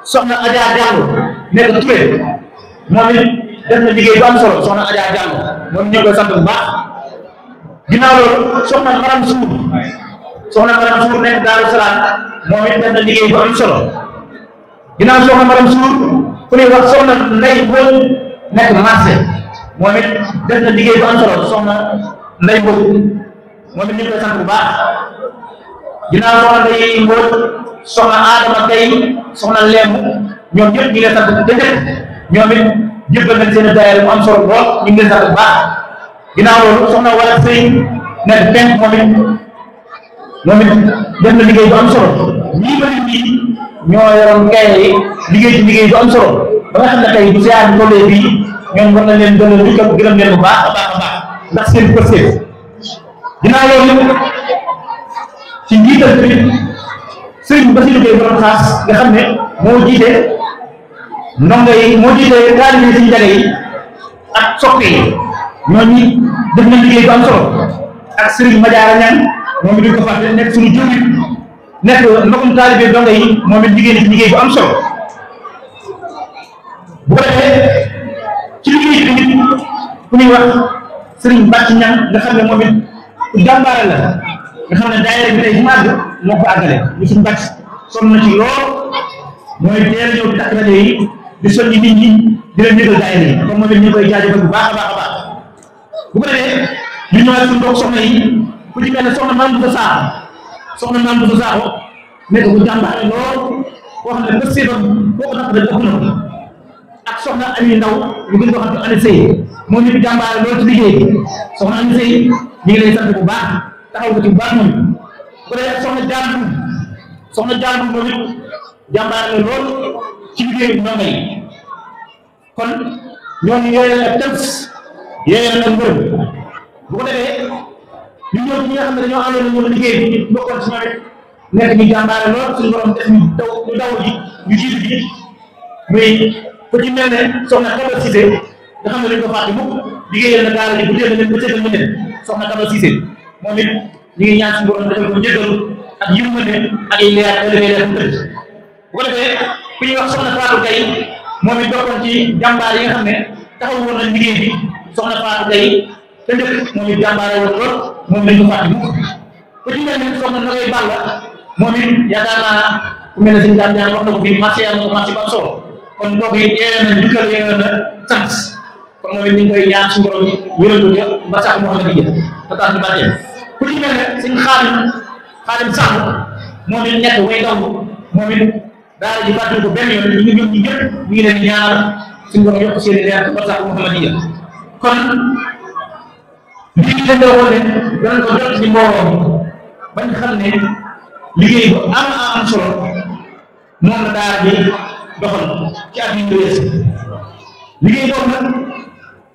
Soxna Adja Diallo nekk Touré moom it def na liggéey bu am solo Soxna Adja Diallo moom ñu koy sant bu baax ginnaaw loolu Soxna Maram Sour nekk Daaru Salaam moom it def na liggéey bu am solo ginnaaw Soxna Maram Sour ku ñuy wax Soxna Ndeye Mbodj nekk marché moom it def na liggéey bu am solo Soxna Ndeye Mbodj moom it ñu koy sant bu baax ginnaaw Soxna Ndeye Mbodj soxna Adama Gaye soxna Lemu ñoom ñëpp ñu ngi leen sant te ñoom it jëbbal nañ seen daayira mu am solo lool ñu ngi leen sant bu baax ginnaaw loolu soxna wala sëy nekk penk moom it def na liggéey bu am solo ñii ba nit ñi ñoo yoroon gaye yi liggéey ci liggéey bu am solo ba nga xam ne tey bu ziar bi tollee bii ñoom war na leen doon ñu ko gërëm leen bu baax a baax a baax ndax seen pëstéef ginnaaw loolu ci njiital tamit sëriñ Bassirou Gueye borom xaas nga xam ne moo jiite ndongo yi moo jiite taalibe yi si njage yi ak soppe yi ñooñu def na liggéey bu am solo ak sëriñ Madiara Niang moom it duñ ko fàtte nekk suñu jëwriñ nekk ndogum taalibe ndongo yi moom it liggéey na ci liggéey bu am solo bu ko defee ci liggéey bi tamit ku ñuy wax sëriñ Bàcc Niang nga xam ne moom it ku jàmbaare la nga xam ne daayira bi tey bu màgg moo ko àggale ñu suñu bàcc sonn na ci lool mooy teel a ñëw di takk rajo yi di soññi nit ñi di leen yëgal daayira yi comme moom it ñu koy jaajëfal bu baax a baax a baax bu ko defee ñu ñëwaat suñu mbokk soxna yi ku ci mel ne soxna Mame Bousso Sakho soxna Mame Bousso Sakho nekk bu jàmbaare lool koo xam ne ba séebam boo ko tax rek ëpp na ko ak soxna Aliou Ndaw ñu gën koo xam ne Aliou Seye moom it jàmbaare lool ci liggéey bi soxna Aliou Seye ñu ngi lay sant bu baax taxaw ko ci bu baax moom bu dee soxna Diallo moom it jàmbaare la lool ci liggéey bi ndongo yi kon ñooñu yooyu la tënk yooyu la ngërëm bu ko defee ñu ñëw ñi nga xam ne dañoo àndoon ñoom liggéey bi ñu bokkoon ci ñoom it nekk ñu jàmbaare lool suñu borom def ñu daw ji ñu jiitu ji muy ku ci mel ne soxna Kaba Cissé nga xam ne dañ ko fàtte mukk liggéeyal na daara ji bu dee ba tëgal mu ne soxna Kaba Cissé moom it ñu ngi ñaan suñu borom defal ko njëgal ak yërmande ak ay leer leer bu tëdd bu ko defee ku ñuy wax soxna Fatou Gaye moom it bokkoon ci jàmbaar yi nga xam ne taxaw woon na liggéey bi soxna Fatou Gaye te njëkk moom it jàmbaare woon lool moom lañ ko fàtte mukk ku ci mel ne soxna Nogay Balla moom it yaakaar naa ku mel ne sëñ Dame Diagne wax na ko fii marché am na marché ba solo kon kooku it yeewee na njukkal yeewee na sant kon moom it ñu ngi koy ñaan suñu borom wéral ko ba sax moo xam ne di jël te tax ñu bàccee ku ci mel ne sëñ Xaadim Samb moom it nekk way daw moom it daara ji fàttali ko benn yoon ñu ngi ñëpp ñu ngi leen ñaanal suñu borom yokk seen i leer ba sax moo xam ne di jël kon lii dañ woon ne danañ ko jot ci mbooloo bañ xam ne liggéey bu am solo moom la daara bi doxal ci at yi ñu wees liggéey boobu nag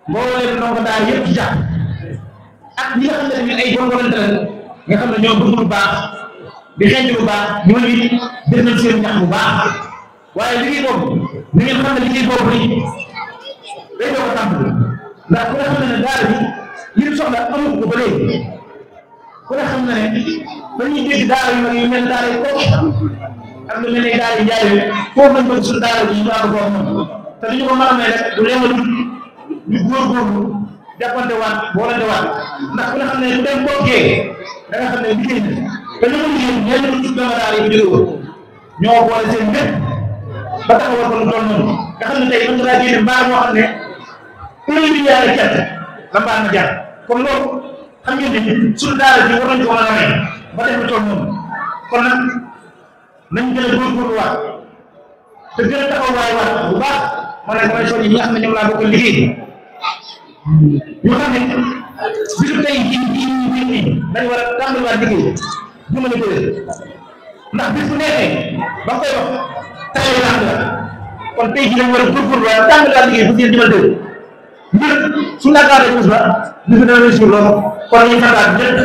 mbooloo leen ndongo daara yëpp ci jàpp ak ñi nga xam ne tamit ay bon volonté la nga xam ne ñoo bëgg lu baax di xeeñ lu baax ñooñu it def nañ seen ñax bu baax waaye liggéey boobu ni ngeen xam ne liggéey boobu ni day doog a tàmbali ndax ku ne xam ne daara bi li mu soxla amu ko ba léegi ku ne xam na ne dañuy dégg daara yu mag yu mel daara yi kooku ak lu mel ne daara yi njaay foofu lañ bëgg suñu daara bi ñu àgg foofu noonu te li ñu ko mën a may rek du leen a dugg ñu góorgóorlu jàppante waat boolante waat ndax ku ne xam ne bu dem bokkee da nga xam ne liggéey na te ñu ko liggéey ñenn ñu tudd dama daara yi bu jóge woon ñoo boole seen lépp ba taxawal ko lu toll noonu nga xam ne tey mën nga laa génne mbaar moo xam ne un milliard et quelque la mbaar na jar kon loolu xam ngeen ne suñu daara ji war nañ ko mën a may ba def lu toll noonu kon nag nañ gën a góorgóorlu waat te gën a taxawaay waat bu baax ma ne damay soññi ñi nga xam ne ñoom laa bokk liggéey ñu xam ne bisu tey jii dañu war a tàmbaliwaat liggéey bu mën a bëre ndax bis bu nekkee ba koy wax taxaw la kon tey jii dañu war a góorgóorlu waat tàmbaliwaat liggéey bu seen dimal dëgg mbir su naakaaree muus la bis bi dana réussir loolu kon ñu santaat ñëpp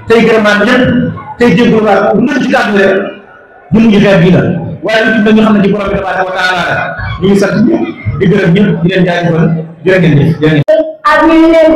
tey gërëmaat ñëpp tey jégaluwaat bu mën ci kàddu rek ñu mujj xeer bii la waaye lu ci ñu xam ne ci borom bi tabaaraka wa taala ñu ngi sant ñëpp di gërëm ñëpp di leen jaajëfal jërë ngeen jëf ak ñu leen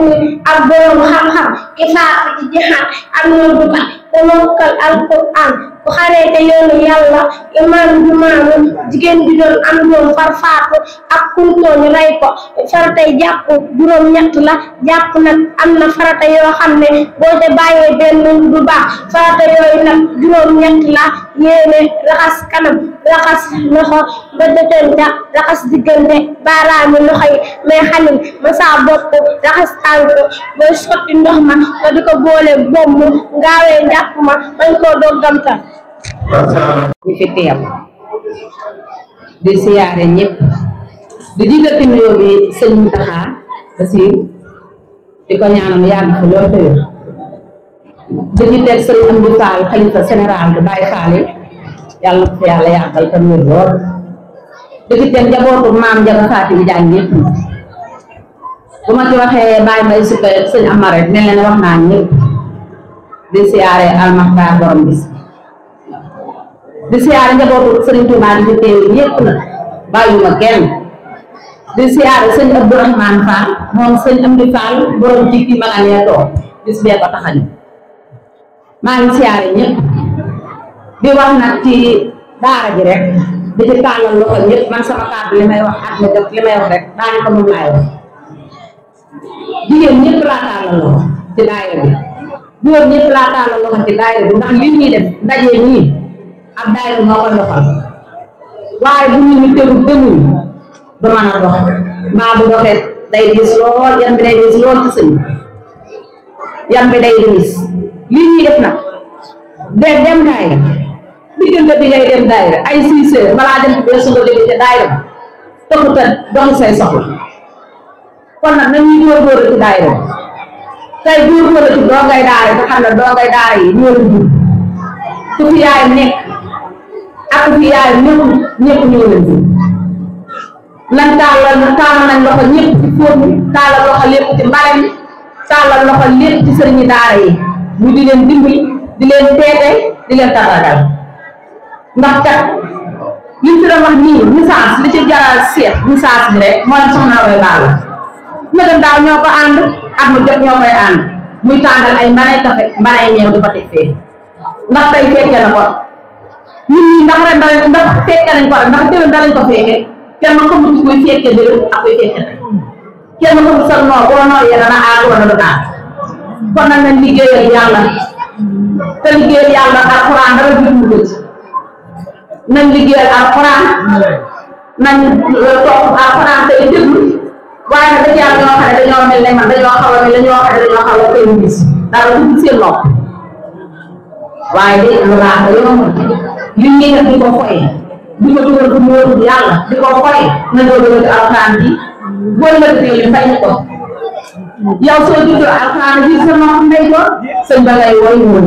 ak borom xam-xam ki faatu ci jixaat ak ñoom du ba te mokkal alquran bu xaree te yoonu yàlla imaam jumaamu jigéen bi doon am doom far faatu ak kuntooñ rey ko faratay jàpp juróom-ñett la jàpp nag am na farata yoo xam ne boo ca bàyyee benn du baax farata yooyu nag juróom-ñett la yéene raxas kanam raxas loxo ba jotenta raxas diggante baaraami loxo yi mais xanin masaa bopp raxas tànk booy sotti ndox ma nga di ko boole bomb ngaawee njàpp ma bañ koo doggamtal ñi fi teew di siyaare ñëpp di jiital ci nuyoo bi sëñ Mountakha Bassirou di ko ñaanal yàgg fa lool te wér di ci teg sëñ Amdi Fall xalifa général bi Baye Fall yàlla na ko fi yàlla yàggal te wér lool di ci teg njabootu maam Jaga Fatou Diagne ñëpp bu ma ci waxee Baye Mbaye Suka sëñ Amar rek mel na ne wax naa ñëpp di siyaare almaxtaar borom bis di siyaare njabootu Serigne Touba di fi teew ñëpp na bàyyuma kenn di siyaare sëñ Abdourahmane Fall moom sëñ Amdi Fall borom jikki ma nga nee toog bis bee ko taxañu maa ngi siyaare ñëpp di wax nag ci daara ji rek di ci tàllal loxo ñëpp man sama kàddu li may wax at ma jot li may wax rek daani ko moom laay wax jigéen ñëpp laa tàllal loxo ci daayira bi góor ñëpp laa tàllal loxo ci daayira bi ndax li ñuy def ndaje ñii ab daayira moo koy doxal waaye bu ñu tegu demuñ du mën a dox maa bu doxee day diis lool yan bi day diis lool ci sëñ yan bi day diis lii ñuy def nag de dem daayira diggante bi ngay dem daayira ay 6 heures balaa dem bee su nga jóge ca daayira taxut a doxi say soxla kon nag nañuy góorgóorlu ci daayira tey góorgóorlu ci doongay daara te xam ne doongay daara yi ñoo la jur ku fi yaay nekk ak ku fi yaay ñëpp ñoo leen jur lan tàllal nañ loxo ñëpp ci fóot mi tàllal loxo lépp ci mbare mi tàllal loxo lépp ci sëriñi daara yi ñu di leen dimbali di leen teete di leen tàggatal ndax kat li fi doon wax nii message li ci jaral seet message bi rek mooy soxna Roy Balla nëgën daaw ñoo ko ànd at mu jot ñoo koy ànd muy tàngal ay mbanay kafe mbanay ñeew di ko teg fee ndax tey fekke na ko ñun ñi ndax ren ndax fekke nañ ko rek ndax déwén dalañ ko fekke kenn xamul ci koy fekke déwén ak koy fekke kenn xamul sax noo boo nooyee dana aar wala du aar kon nag nañ liggéeyal yàlla te liggéeyal yàlla alxuraan dara jiitu ko ci nañ liggéeyal alxuraan nañ toog alxuraan tey déglu waaye nag dañu yàlla ñoo xam ne dañoo mel ne man dañoo xaw a mel ne ñoo xam ne dañoo xaw a koy gis dara du seen nopp waaye de lu baax la yomb li ñuy def di ko foyee di ko dugal ko móoru yàlla di ko foyee na doo dugal ci alxuraan bi boo la defee ñu fay ñu ko yow soo juddoo alxuraan bi sa nopp ndey ko sëñ ba ngay woy woy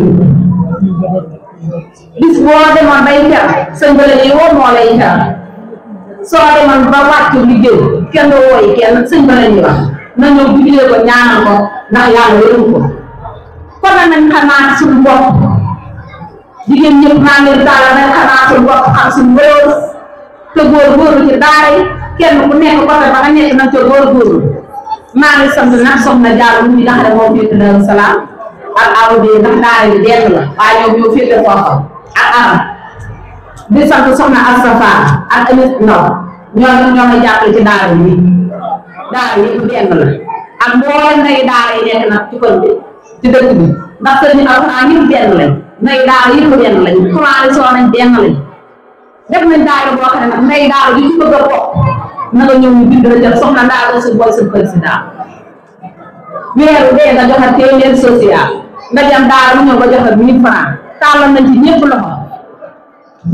bis boo demoon bay fer sëñ ba la ñuy woo moo lay fer soo demoon ba wàcc liggéey kenn wooyi kenn sëñ ba la ñuy wax na ñëw juglee ko ñaanal ko ndax yàlla wéru ko kon nag nañ xamaat suñu bopp jigéen ñëpp maa ngi leen tàllal nañ xamaat suñu bopp xam suñu réew te góorgóorlu ci daara yi kenn ku nekk côté ba nga nekk nañ ca góorgóorlu maa ngi sant nag soxna Diallo mu ngi tax rek moom féete Daaru Salaam ak aw bi ndax daara yi benn la waaye ñoom ñoo féete foofa ak aram di sant soxna Asafa ak Amis Ndaw ñoo ma jàppale ci daara yi daara yëpp benn la ak mboolem nay daara yi nekk nag ci koñ bi ci dëkk bi ndax sëriñ alxuraan yëpp benn lañ nay daara yëpp benn lañ commencé soo nañ benn lañ def nañ daara boo xam ne nag nay daara yi ci bëgg a bokk na nga ñëw ñu bind la jël soxna daara su boy sa président weeru dee nga joxe téeméer social nga dem daara mu ñëw nga joxe 1000 francs tàllal nañ ci ñëpp loxo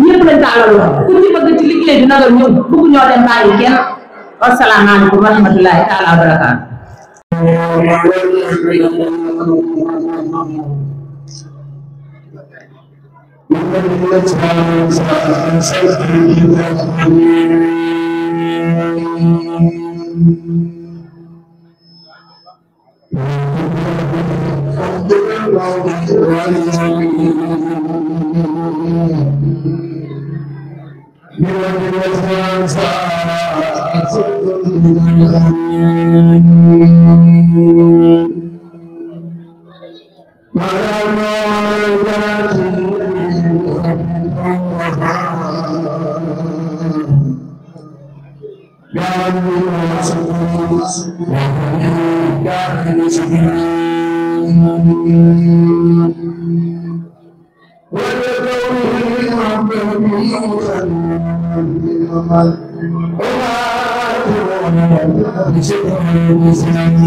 ñëpp lañ tàllal loxo ku ci bëgg ci liggéey bi na nga ñëw bëgg ñoo dem bàyyi kenn wasalaamaaleykum wa rahmatullahi taala wa barakaatu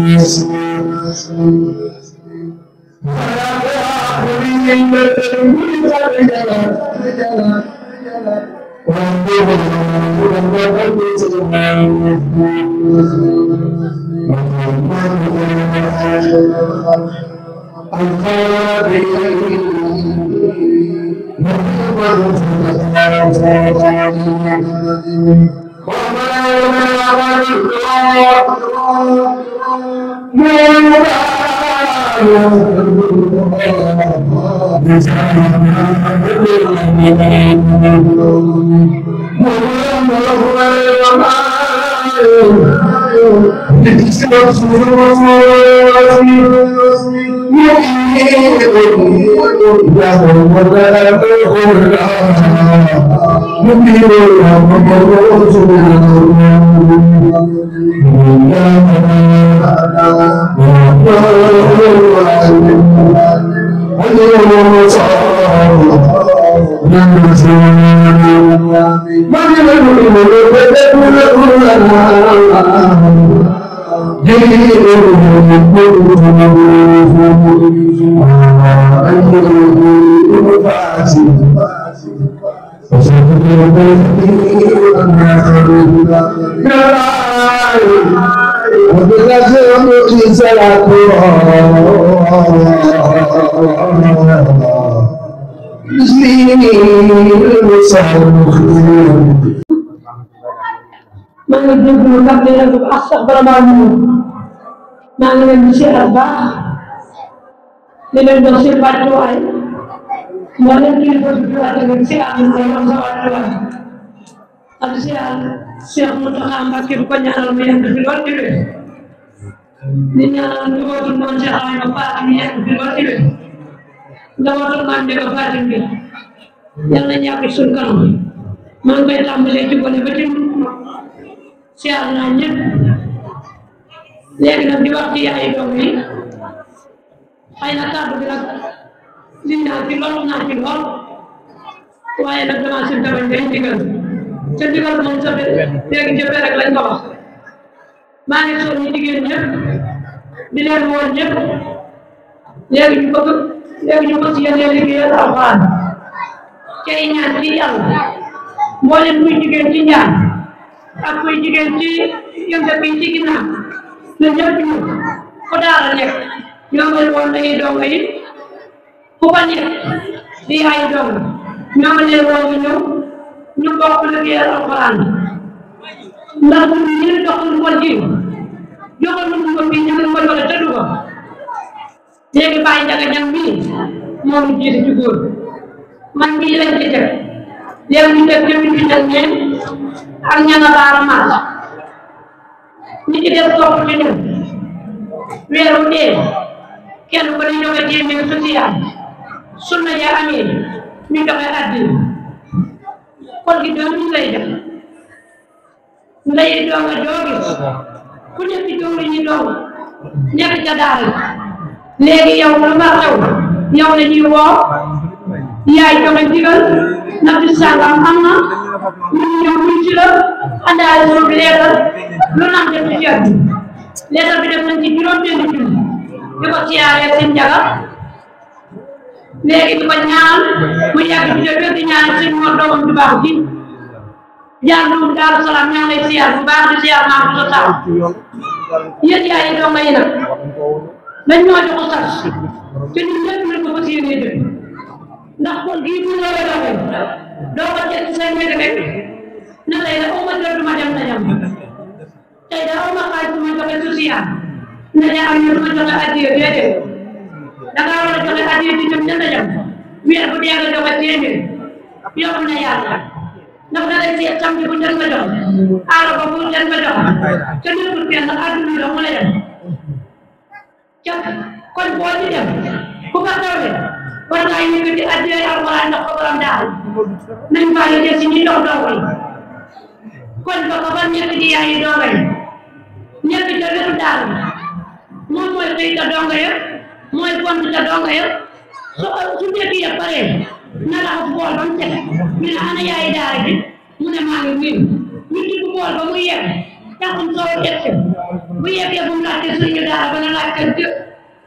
Yes.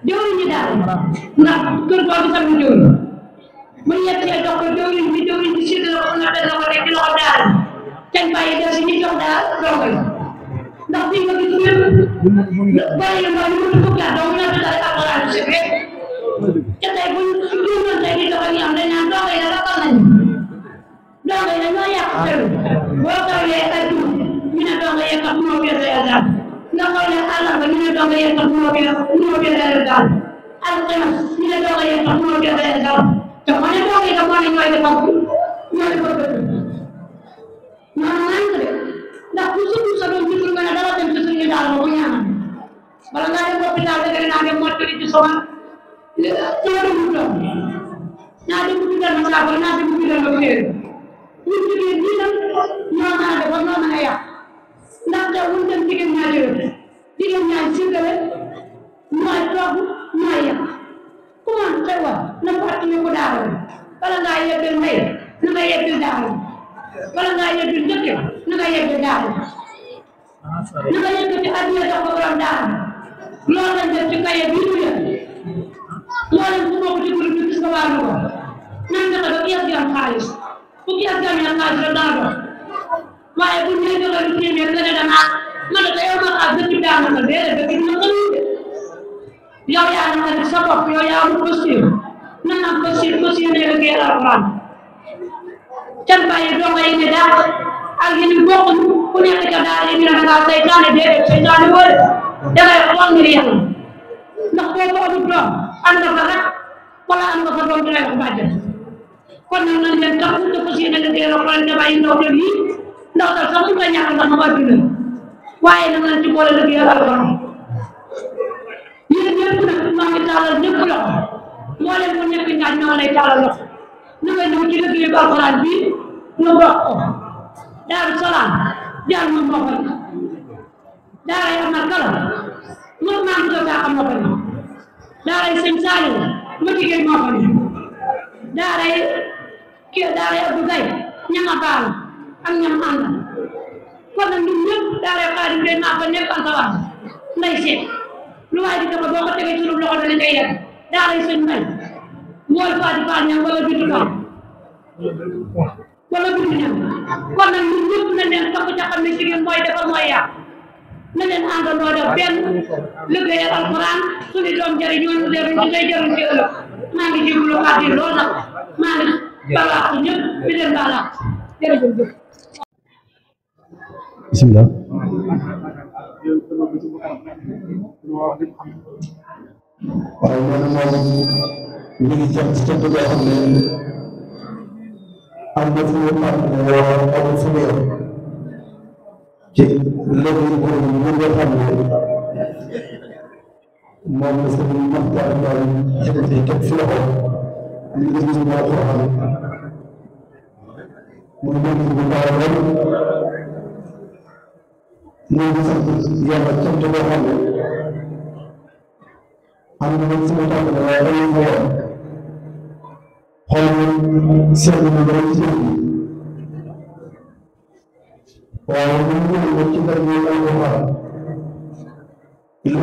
jëwriñ ñi daal ndax kër boo gis am na jëwriñ bu yettee jox ko jëwriñ bi séddale ko na benn ko rek ci loxo daal cañ bàyyi des ñi jox daal dongo yi ndax fii nga gis ñëpp bàyyi la mbaa ñu mën fukki at donc ñoo daal alxuraan si rek ca tey buñ juumoon tey di dox ak ñoom dañ naan dongo yi la rakkal nañu dongo yi dañoo yàq kër boo xawlee ay tur ñu ne dongo yi kat moo gën a daal nga xawlee àllarba ñu ne dongo yi kat moo gën a daal alxames ñu ne dongo yi kat moo gën a daal te ma ne dongo yi kat moo ne ñooy defar ñooy defar dëkk maanaam naan ko de ndax ku suñu sa doom gisul nga ne dara dem ci suñu daal boobu ñaanal bala ngaa dem hôpital da nga naa dem mottali ci sama naa dem bu bidal ma saafara naa dem bu bidal ma téere ñun jigéen ñi tam ñoo mën a defar ñoo mën a yàq ndax te wuñ dem jigéen ñaa jëloon jigéen ñaa siggale ñooy togg ñooy yàq ku man xewal na fàttali ko daara bala ngaa yeggal mbay na nga yeggal daara bala ngaa yeggal njëkk na nga yeggal daara na nga yeggal ci àdduna jox ko borom daara loolu lañ def ci kaye bii ñu def loolu ku bokk ci groupe bi gis nga wàllu ko nan nga ko kees gi am xaalis bu kees gi amee xaalis rek dana dox waaye bu ñu joxe lu téeméer nga ne danaa man de yow ma xaar dëkk bi daana la déedéet dëkk bi na ko yow yaa na sa bopp yow yaa amul posture nan am posture ne la géer alxuraan can bàyyi donga yi ne daal ak yi ni bokk ku nekk ca daal yi ñu ne dangaa saytaane déedéet saytaane wër dangay xool ngir yàlla ndax boo ko amul doom am nga fa rek wala am nga fa doom dina ko bàjjal kon nag nañ leen tax te fas yéene la géer alxuraan te bàyyi ndaw yi ndaw dal sax mu ko ñàkk ndax ma adduna waaye nag nañ ci boole la géer alxuraan yéen ñëpp nag maa ngi taalal ñëpp loxo moo leen ko nekk ñaaj ñoo lay taalal loxo na nga ñëw ci liggéeyu alxuraan bi nga bokk ko Daaru Salaam jaar ma mbokkal daaray Amar Kala moom maa ngi doon am mbokkal daaray Sëñ Saliou ma jigéen mbokkal daaray Abdou Gaye ñanga baal ak ñam àndal kon nag ñun ñëpp daaray Xaadim day maa ko nekk anta wax nday seet lu waay di dafa boo ko tegee ci lu loxo dana ngay yegg daaray Sëñ Mbay mool Faati Faal ñam wala bindu Faal wala bindu ñam kon nag ñun ñëpp na leen topp ca xam ne jigéen mooy defar mooy yàq na leen àndandoo def benn liggéeyal alxuraan suñu doom jëriñoo ñu jëriñ ci ngay jëriñ ci ëllëg maa ngi jéglu kàddu yi lool nag maa ngi balaax ñëpp di leen balaax jërëjëf bismillah waaw man moom ñu ngi jëm ci cant boo xam ne am na fu mu am amul fu mu yem ci léegi ko ñu nga xam ne moom la sëñ Maxtaar Mbaye yëkkati teg fi loxo ñu ngi gis moo ko xam muy nekk bu baax lool ñu ngi sant yàlla cant boo xam ne am na nag sama tànk waaye dañuy ko woon xool seetlu na dara ci jëf waaye ñu ngi ñëw ci dara ñu ko xaar lu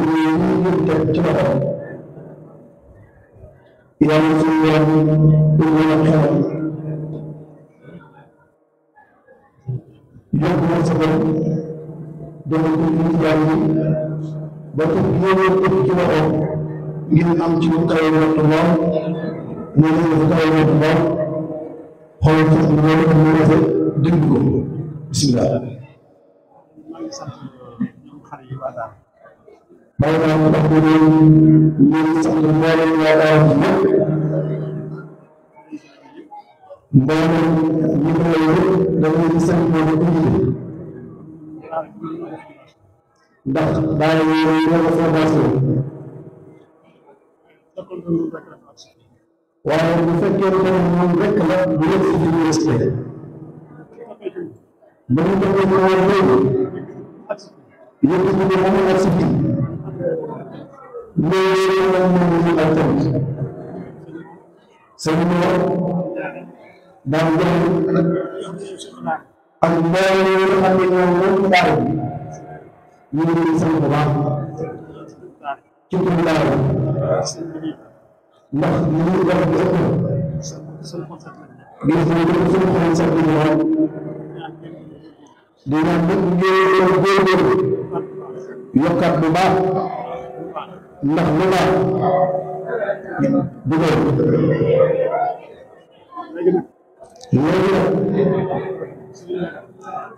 ñu teg ci loxo yàlla suñu yoon pour mën a xelal yóbbu na sa bopp dama ko ñu jaar yi ba ko yóbbu ko ci loxo ngir am ci lu kawe waxtu lool ñu ngi leen kawe waxtu lool xool ci loolu ak ñu rafet dégg ko bismillah may naa ko wax ne ñu ngi sant mboolem waa daaw bi ñëpp mboolem ñi ko lay yëpp dama leen di sant moo ko indi ndax daa ñoo ko formation waaye bu fekkee ne moom rek la bu leen fi ñu respecté ba ñu defee ko war léegi yëpp ñu ne moom ak si fii loolu la ñu ak tamit seen ñoo daan jël ak mboolem yi nga xam ne ñoom moom daara bi ñu ngi leen sant bu baax ci turu daara ndax li ñu wax bi ëpp gis nañ ko suñu xol sax di ñëw di naan nit ngeen góorgóorlu yokkaat bu baax ndax lu baax du doy léegi nag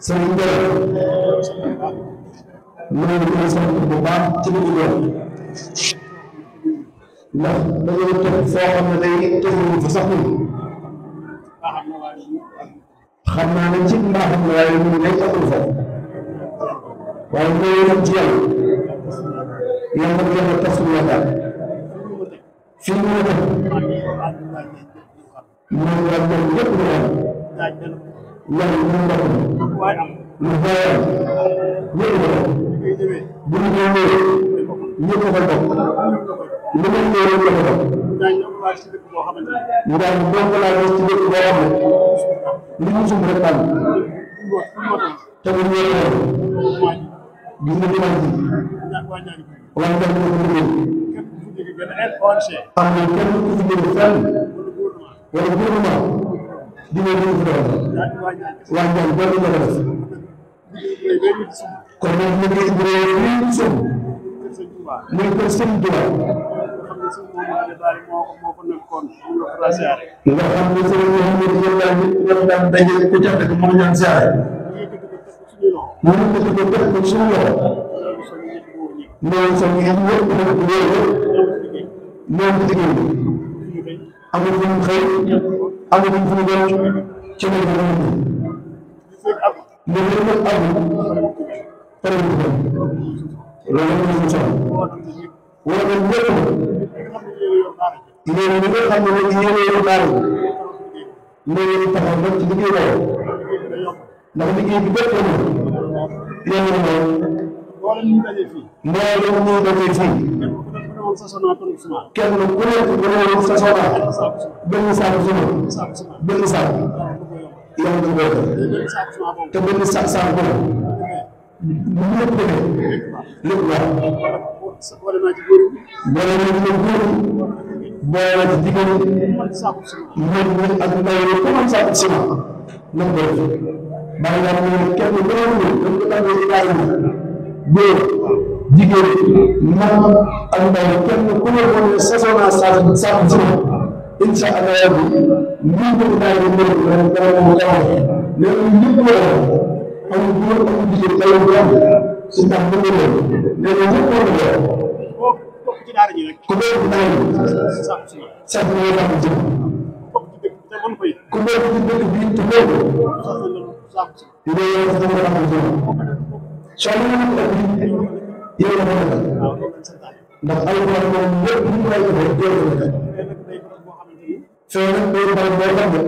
sëriñ Jalle maa ngi koy sant bu baax ci li ñu doon ndax dañoo toog foo xam ne day teguñu fa sax ñun xam naa ne ci mbaaxam la waaye ñun day tegul fa waaye ñoo yem ci yàlla yàlla na yàlla tas suñu yaakaar fii mu ne moom la moom lépp lu am yàlla mu ndox lu baaxam ñëpp la bu ñu ñëwee ñëpp ko bokk lu mel ne rek la ko bokk ndax boo ko laajee ci dëkk boo xam ne li mu sumb rek am te bu ñëwee gis nga dimanche ji waaye kenn ku fi liggéey am na kenn ku fi liggéey fenn wala gouvernement di nga dugg fi doon waa Ndiaye boo ko def kon nag ñu ngi liggéey fii sumb muy kër Sëñ Tuubaa nga xam ne sëriñ Mouhamadou Diallo ñoo daan daje ku ca dëkk moo ñaan siyaare ñu ngi ko tuddee def ko suñu loxo noonu sax ñu ngi ñëpp ñoom ci liggéey bi amul fu ñu xëy amul fu ñu dem ci lañ ko mën mais li nga am pare mu dem loolu la ñu soxla wala ñëpp léegi ñi nga xam ne nag yéen a yor daara léegi taxaw nag ci liggéey boobu ndax liggéey bi bépp la yéen a moom mboolem ñu dajee fii kenn ku nekk bu ne woon sa soxna benn saaku suma benn saaku yow da koy def te benn saaku boobu bu ñëpp defee lépp waaw boole na ci góor boole ci jigéen ñi ak ndaw yi comme saaku suma na ko def bàyyi laa ne kenn ku ne dañ ko tàmbali ci daay góor jigéen mag ak ndaw kenn ku ne woon ne sasoo naa saaku suma incha allah rabbi ñu ko daay di mbir dara mu gaaw ne ñëpp la amul góor amul jigéen ay bu am si ndax bu ngeen ne ñëpp la ku doon ci daara ji sax ñu wax ci ku doon ci dëkk bi te boobu ñu doon wax ci dara am ci soo ñu ko def yow la ko ndax ay wax moom lépp ñu koy defee góor la fee nag day bari boo xam ne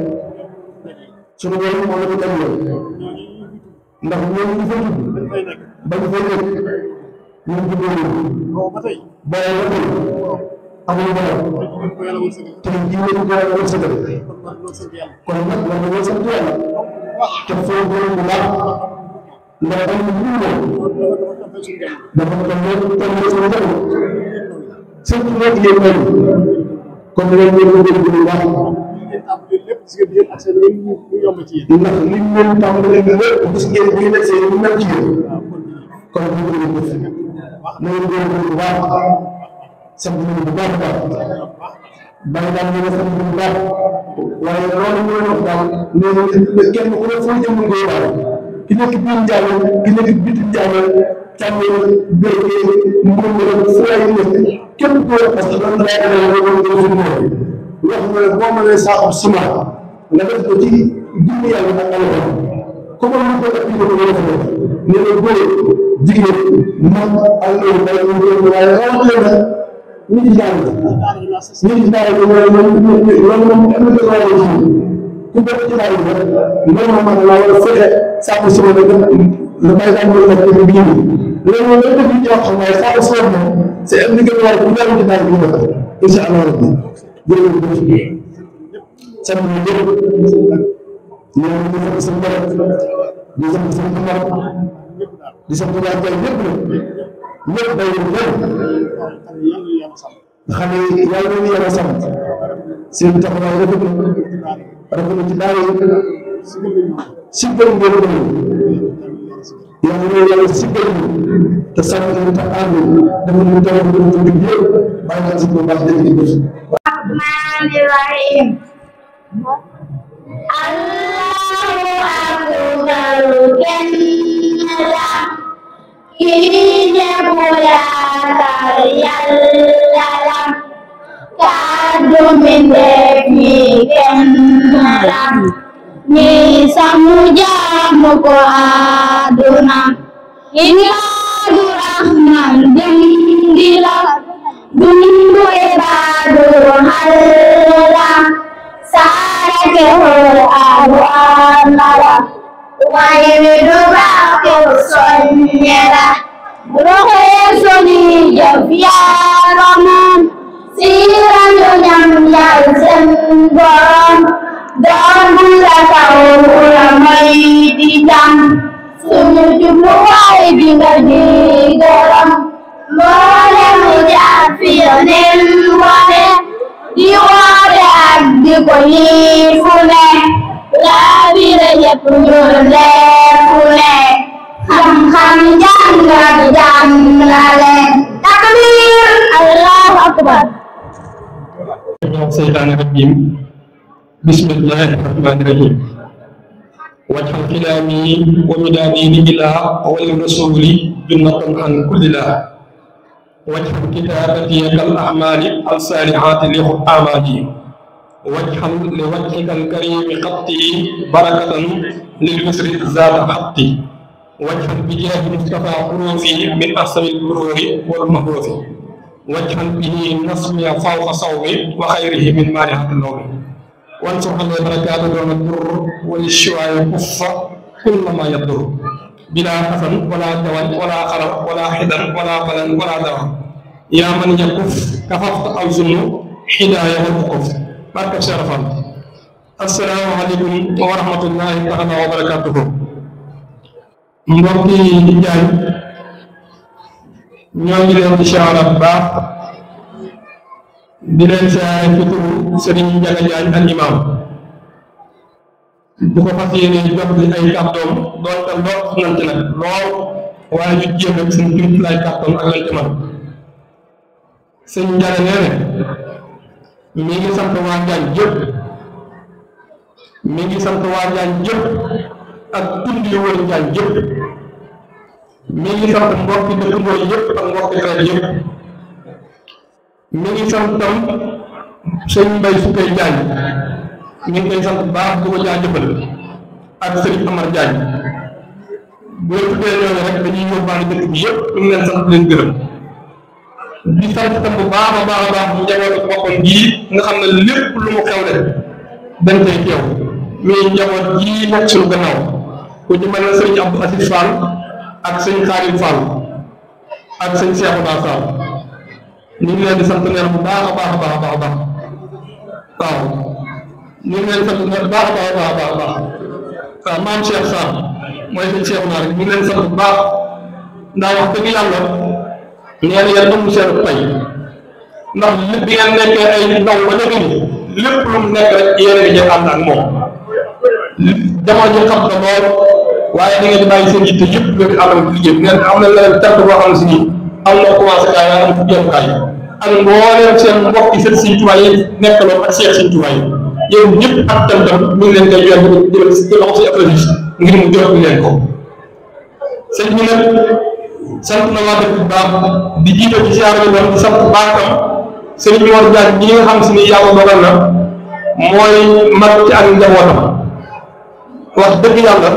suñu borom moo la ko tëjee ndax ñoom ñu fa dugg ba ñu fay nekk ñu ngi jubboo ba tey amul borom te ji leen ko yàlla wërsëgal kon nag war nañoo sant yàlla te foo borom bu baax ndax am na ñu moom dafa ko tombé suñu jamono surtout nag yéen ñoom kon leen ñu ko gën bu baax ndax li ñu leen tàmbalee bi lépp gis ngeen bu ñu nekk seen ñu mel ci yéen kon ñu ngi leen def na ngeen gën bu baax sant nañu bu baax a baax bàyyi daal ñu ne sant bu baax waaye loolu ñu leen wax daal nee na kenn ku ne foo jëm nga yóbbaale ki nekk biir Ndiaye ki nekk biti Ndiaye càmmee béykee mbir fu lay nekk kenn ku ne parce que loolu lay amee loolu nga suñu moom wax nga ne boo mënee saaxu ciment nga def ko ci jumbi yàlla ak alxam comme lu ko def ko ko def ne la góor jigéen mag ak loolu day ñu ko waaye rawatina na ñu ci jàng ñu ci daara bi loolu moom am na ko waaye ci ku bokk ci daara bi loolu moom man la wala fexe saaxu ciment nga le par exemple la ko bi ñu loolu moom def ci wax xam waaye saaxu ciment moom c'est un liggéey war bu ñaan ci daara bi ko insha Allah rabbi jërëjëf sant nañu ñëpp ñu ngi sant seen borom di sant seen xarit di sant waa Ndiaye ñëpp nag ñëpp bàyyiwul kenn xam ne yàlla na yàlla sant seen taxawaay rafet na ci daara yi sigal ngeen ko yàlla na yàlla sigal te sant leen te ànd dafa ñu taw ko ñu dugg yëpp bàyyi naa si bu baax jërëjëf Bismillahirrahmanirrahim. Allahu akbar kennala kine boya kar yalla kadu minde mi kennala ni samuja moko aduna inna rahman jendila dundu ibadu halala sarake ho awanala wayridu bake sonyela rohe soni jafia raman siran nyam yal sengoram dambula kaula mai dijam sunu jumlu wai bingaji garam mole mujafionen wale diware agdi ko yifune labire yepulule fule xam-xam jàngal jàngale takbir allahu akbar seytaani rajim bismillahi rahmani rahim wajhal kilami wa midadi ila wali rasuli junnatan an kulli la wajhal kitabati kal a'mali al salihati li amali wajhal li wajhika al karim qatti barakatan lil misri zat khatti wajhal bi jahi mustafa qurufi min asmi al qururi wal mahrufi wajhal bihi nasmi fawqa sawmi wa khayrihi min manihat al nawmi وانصر على بركات دون الضر والشواء كف كل ما يضر بلا حسن ولا دوان ولا خرب ولا حدر ولا قلن ولا دوام يا من يكف كففت او زن حدايه والوقوف بارك شرفا السلام عليكم ورحمه الله تعالى وبركاته mbokki jaay ñoo ngi leen di siyaara bu baax di leen siyaare ci turu Serigne Ndiaga Diagne al imam bu ko fas yéene jox li ay kàddoom doonte lool nañ ci nag lool waaye ñu jéem rek suñu jumtu lay kàddoom ak lañ ci man sëñ Ndiaga nee na mi ngi sant waa Diagne yëpp mi ngi sant waa Diagne yëpp ak tund yi wër Diagne yëpp mi ngi sant mbokki dëkkandoo yëpp ak mbokki xarit yëpp mi ngi sant tam sëñ Mbaye Soukey Diagne ñu ngi koy sant bu baax di ko jaajëfal ak sëriñ Amar Diagne boo tuddee ñooñu rek dañuy yóbbaale dëkk bi yëpp ñu ngi leen sant leen gërëm di sant tam bu baax a baax a baax bu njabootu boppam gii nga xam ne lépp lu mu xewle dañ koy teew mais njaboot gii nekk suñu gannaaw ku ci mel ne sëriñ Abdou Aziz Fall ak sëñ Khadim Fall ak sëñ Cheikhouna Fall ñu ngi leen di sant leen bu baax a baax a baax a baax a baax waaw ñu ngi leen di sant bu baax a baax a baax a baax waaw maam Cheikh Fall mooy sëñ Cheikhouna rek ñu ngi leen di sant bu baax ndax wax dëgg yàlla nee na yéen amul seen pay ndax lépp bi ngeen nekkee ay ndaw ba nekk ni lépp lu mu nekk rek yéen a ngi jël ànd ak moom jamono ji xam na lool waaye da ngeen di bàyyi seen yitte yëpp nga di àndal liggéey ngeen am na leneen tànk boo xam ne si nii am na commencé kaay waaye am na jeexukaay ak mbooleem seen mbokk yi seen Sëñ Tuubaa yi nekkaloon ak Cheikh Sëñ Tuubaa yi yow ñëpp ak tam ñu ngi leen koy jox jël ci loxo si applaudis ngir mu jox leen ko sëñ bi nag sant na waa dëkk bu baax di jiite ci siyaare bi doon di sant bu baax tam sëñ Mor Diagne ñi nga xam si ni yàlla dogal na mooy mag ci ak njabootam wax dëgg yàlla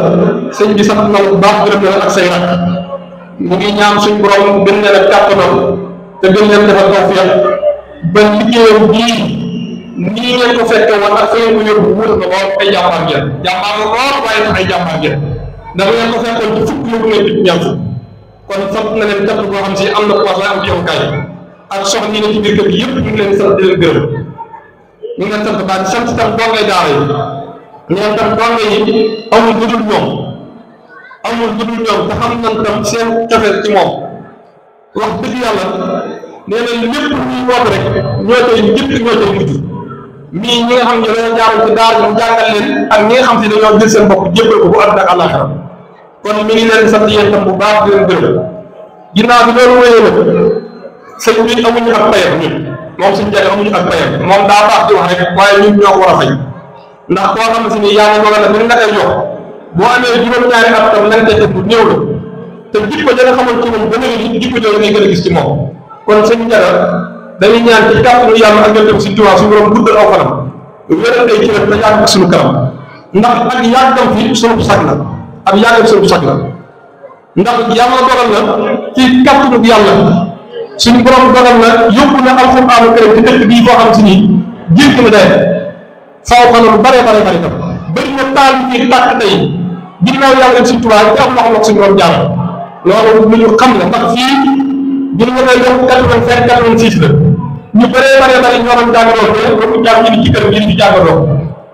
sëñ bi sant na bu baax gërëm na ak say rak mu ngi ñaan suñ borom gën leen a kàttanal te gën leen defal tawfeex ba liggéeyam bii nii ngeen ko fekke woon ak fa ngeen ko yóbbu wut na lool ay jàmbaar ngeen jàmbaar la lool waaye tam ay jàmbaar ngeen dafa ngeen ko fekkoon ci fukk yóbbu ngeen ci ñaar fukk kon sant na leen jàpp boo xam si am na place am ci yowukaay ak soxna yi ne ci biir kër gi yëpp ñu ngi leen sant di leen gërëm ñu ngi leen sant baax di sant tam dongay daara yi ñoom tam donga yi amul lu dul ñoom te xam nañ tam seen cofeel ci moom wax dëgg yàlla nee na lépp lu ñuy woote rek ñoo koy njëkk ñoo koy mujj mii ñi nga xam ne dañoo jaar ci daara ñu jàngal leen ak ñi nga xam si dañoo jël seen bopp jébbal ko bu àdduna ak àllaaxira kon mi ngi leen sant yéen tam bu baax di leen gërëm ginnaaw bi loolu wéyee nag sëñ bi amuñu ak payam ñun moom suñu jage amuñu ak payam moom daa baax di wax rek waaye ñun ñoo ko war a fay ndax koo xam ne si ni yaa ngi dogal na la koy jox boo amee juróom-ñaari at tam lan koy def bu néew la te jikko ja nga xamoon ci moom ba léegi jikko jooju ngay gën a gis ci moom kon sëñ Njaga dañuy ñaan ci kàttanu yàlla ak yonent bi si Tuubaa suñu borom guddal aw fanam wéral ay cëram te yàgg suñu kanam ndax ak yàggam fi suñu sag la ak yàggam suñu sag la ndax yàlla dogal na ci kàttanu yàlla suñu borom dogal na yóbbu na alxuraanu karim ci dëkk bii foo xam si nii jéggi na day faaw xanaa lu bare tam bëri na taal yi tàkk tey ginnaaw yàlla suñu Tuubaa ci am loxo la suñu borom jaar loolu lu ñu xam la ndax fii bi ñu koy jox 85 86 la ñu bëree ñoo doon jàngaloo te loolu jàng ñu ci kër gi di jàngaloo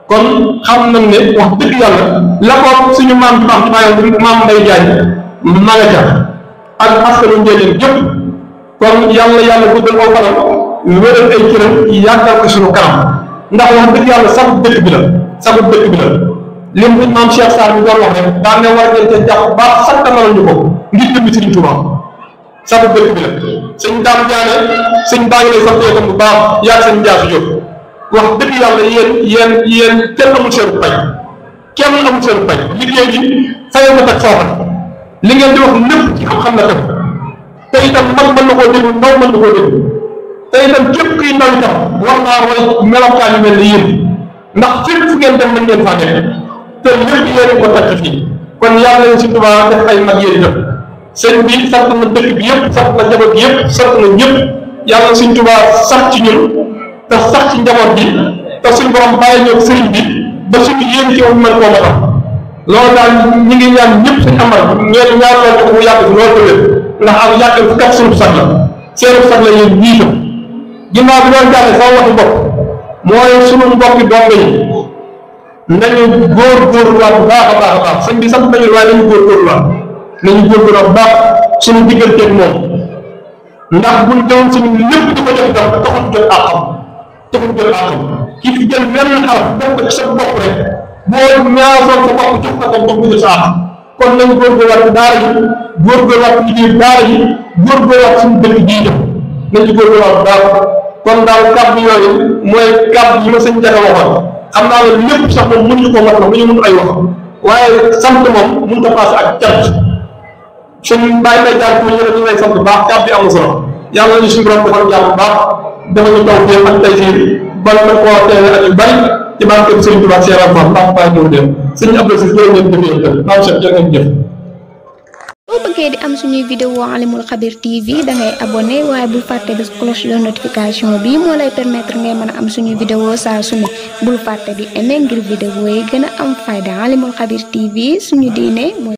kon xam nañ ne wax dëgg yàlla la ko suñu maam ci maam Mbay Jaañ ma nga ca ak askanu njëriñ yëpp kon yàlla guddal aw fanam wéral ay cëram yàggal ko suñu kanam ndax wax dëgg yàlla sabu dëkk bi la lim bi maam Cheikh Sarr mi doon wax rek daan ne war ngeen cee jàpp baax santanal ñu ko ngir jëm Sëriñ Tuubaa sabu dëkk bi la sëñ Daam Jaane sëñ baa ngi lay sant yow bu baax yaa sëñ Jaasu Jóob wax dëgg yàlla yéen kenn amul seen pay liggéey bi fayal na teg foofa li ngeen di wax lépp ci xam-xam la teg te itam mag mën na koo déglu ndaw mën na koo déglu te itam képp kuy ndaw itam war naa roy melokaan yu mel ni yéen ndax fépp fu ngeen dem mën ngeen faa nekk te lépp yéen ko teg fii kon yàlla leen si Tuubaa def ay mag yéen itam sëñ bi sant na dëkk bi yëpp sant na njaboot bi yëpp sant na ñëpp yàlla suñ Tuubaa sax ci ñun te sax ci njaboot bi te suñ borom bàyyi ñëw sëriñ bi ba suñu yéen ci moom mën koo matal loolu daal ñi ngi ñaan ñëpp suñ amal ñeen ñaar loolu ko mu yàgg fi loolu ko wér ndax am yàgg fi kat suñu sax la seenu sax la yéen ñii tam ginnaaw bi doon jàlle sama waxi bopp mooy suñu mbokki dongo yi nañu góorgóorluwaat bu baax a baax sëñ bi sant nañu waaye nañu góorgóorluwaat bu baax suñu digganteeg moom ndax buñ jëloon suñu lépp di ko jox itam taxul jël àqam ki fi jël benn xaraf def ko ci sa bopp rek boo ñaasoon sa bopp jox ko tam bu sa àq kon nañu góorgóorluwaat ci daara yi góorgóorluwaat ci liggéey daara yi góorgóorluwaat suñu dëkk jii def nañu góorgóorluwaat bu baax kon daal kàddu yooyu mooy kàddu yi ma sëñ Njaga waxoon xam naa ne lépp sax moom mënuñu ko mat la mu ñu mën ay wax waaye sant moom mënut a passé ak cant suñu bàyyi may jaar ko ñu lay sant bu baax kàddu am na solo yàlla nañu suñu borom defal jàmm bu baax dafa ñu taw fii ak tey fii bal na koo teewe ak yu bari ci barke Sëriñ Tuubaa Cheikh Fall ndax bàyyi ñëw dem sëñ Abdou Sis jërë ngeen jëf yéen maam Cheikh jërë ngeen jëf boo bëggee di am suñuy vidéo Alimul Xabir TV dangay abonné waaye bul fàtte bés cloche de notification bi moo lay permettre ngay mën a am suñuy vidéo saa su ne bul fàtte di aimer ngir vidéo yi gën a am fayda Alimul Xabir TV suñu diine mooy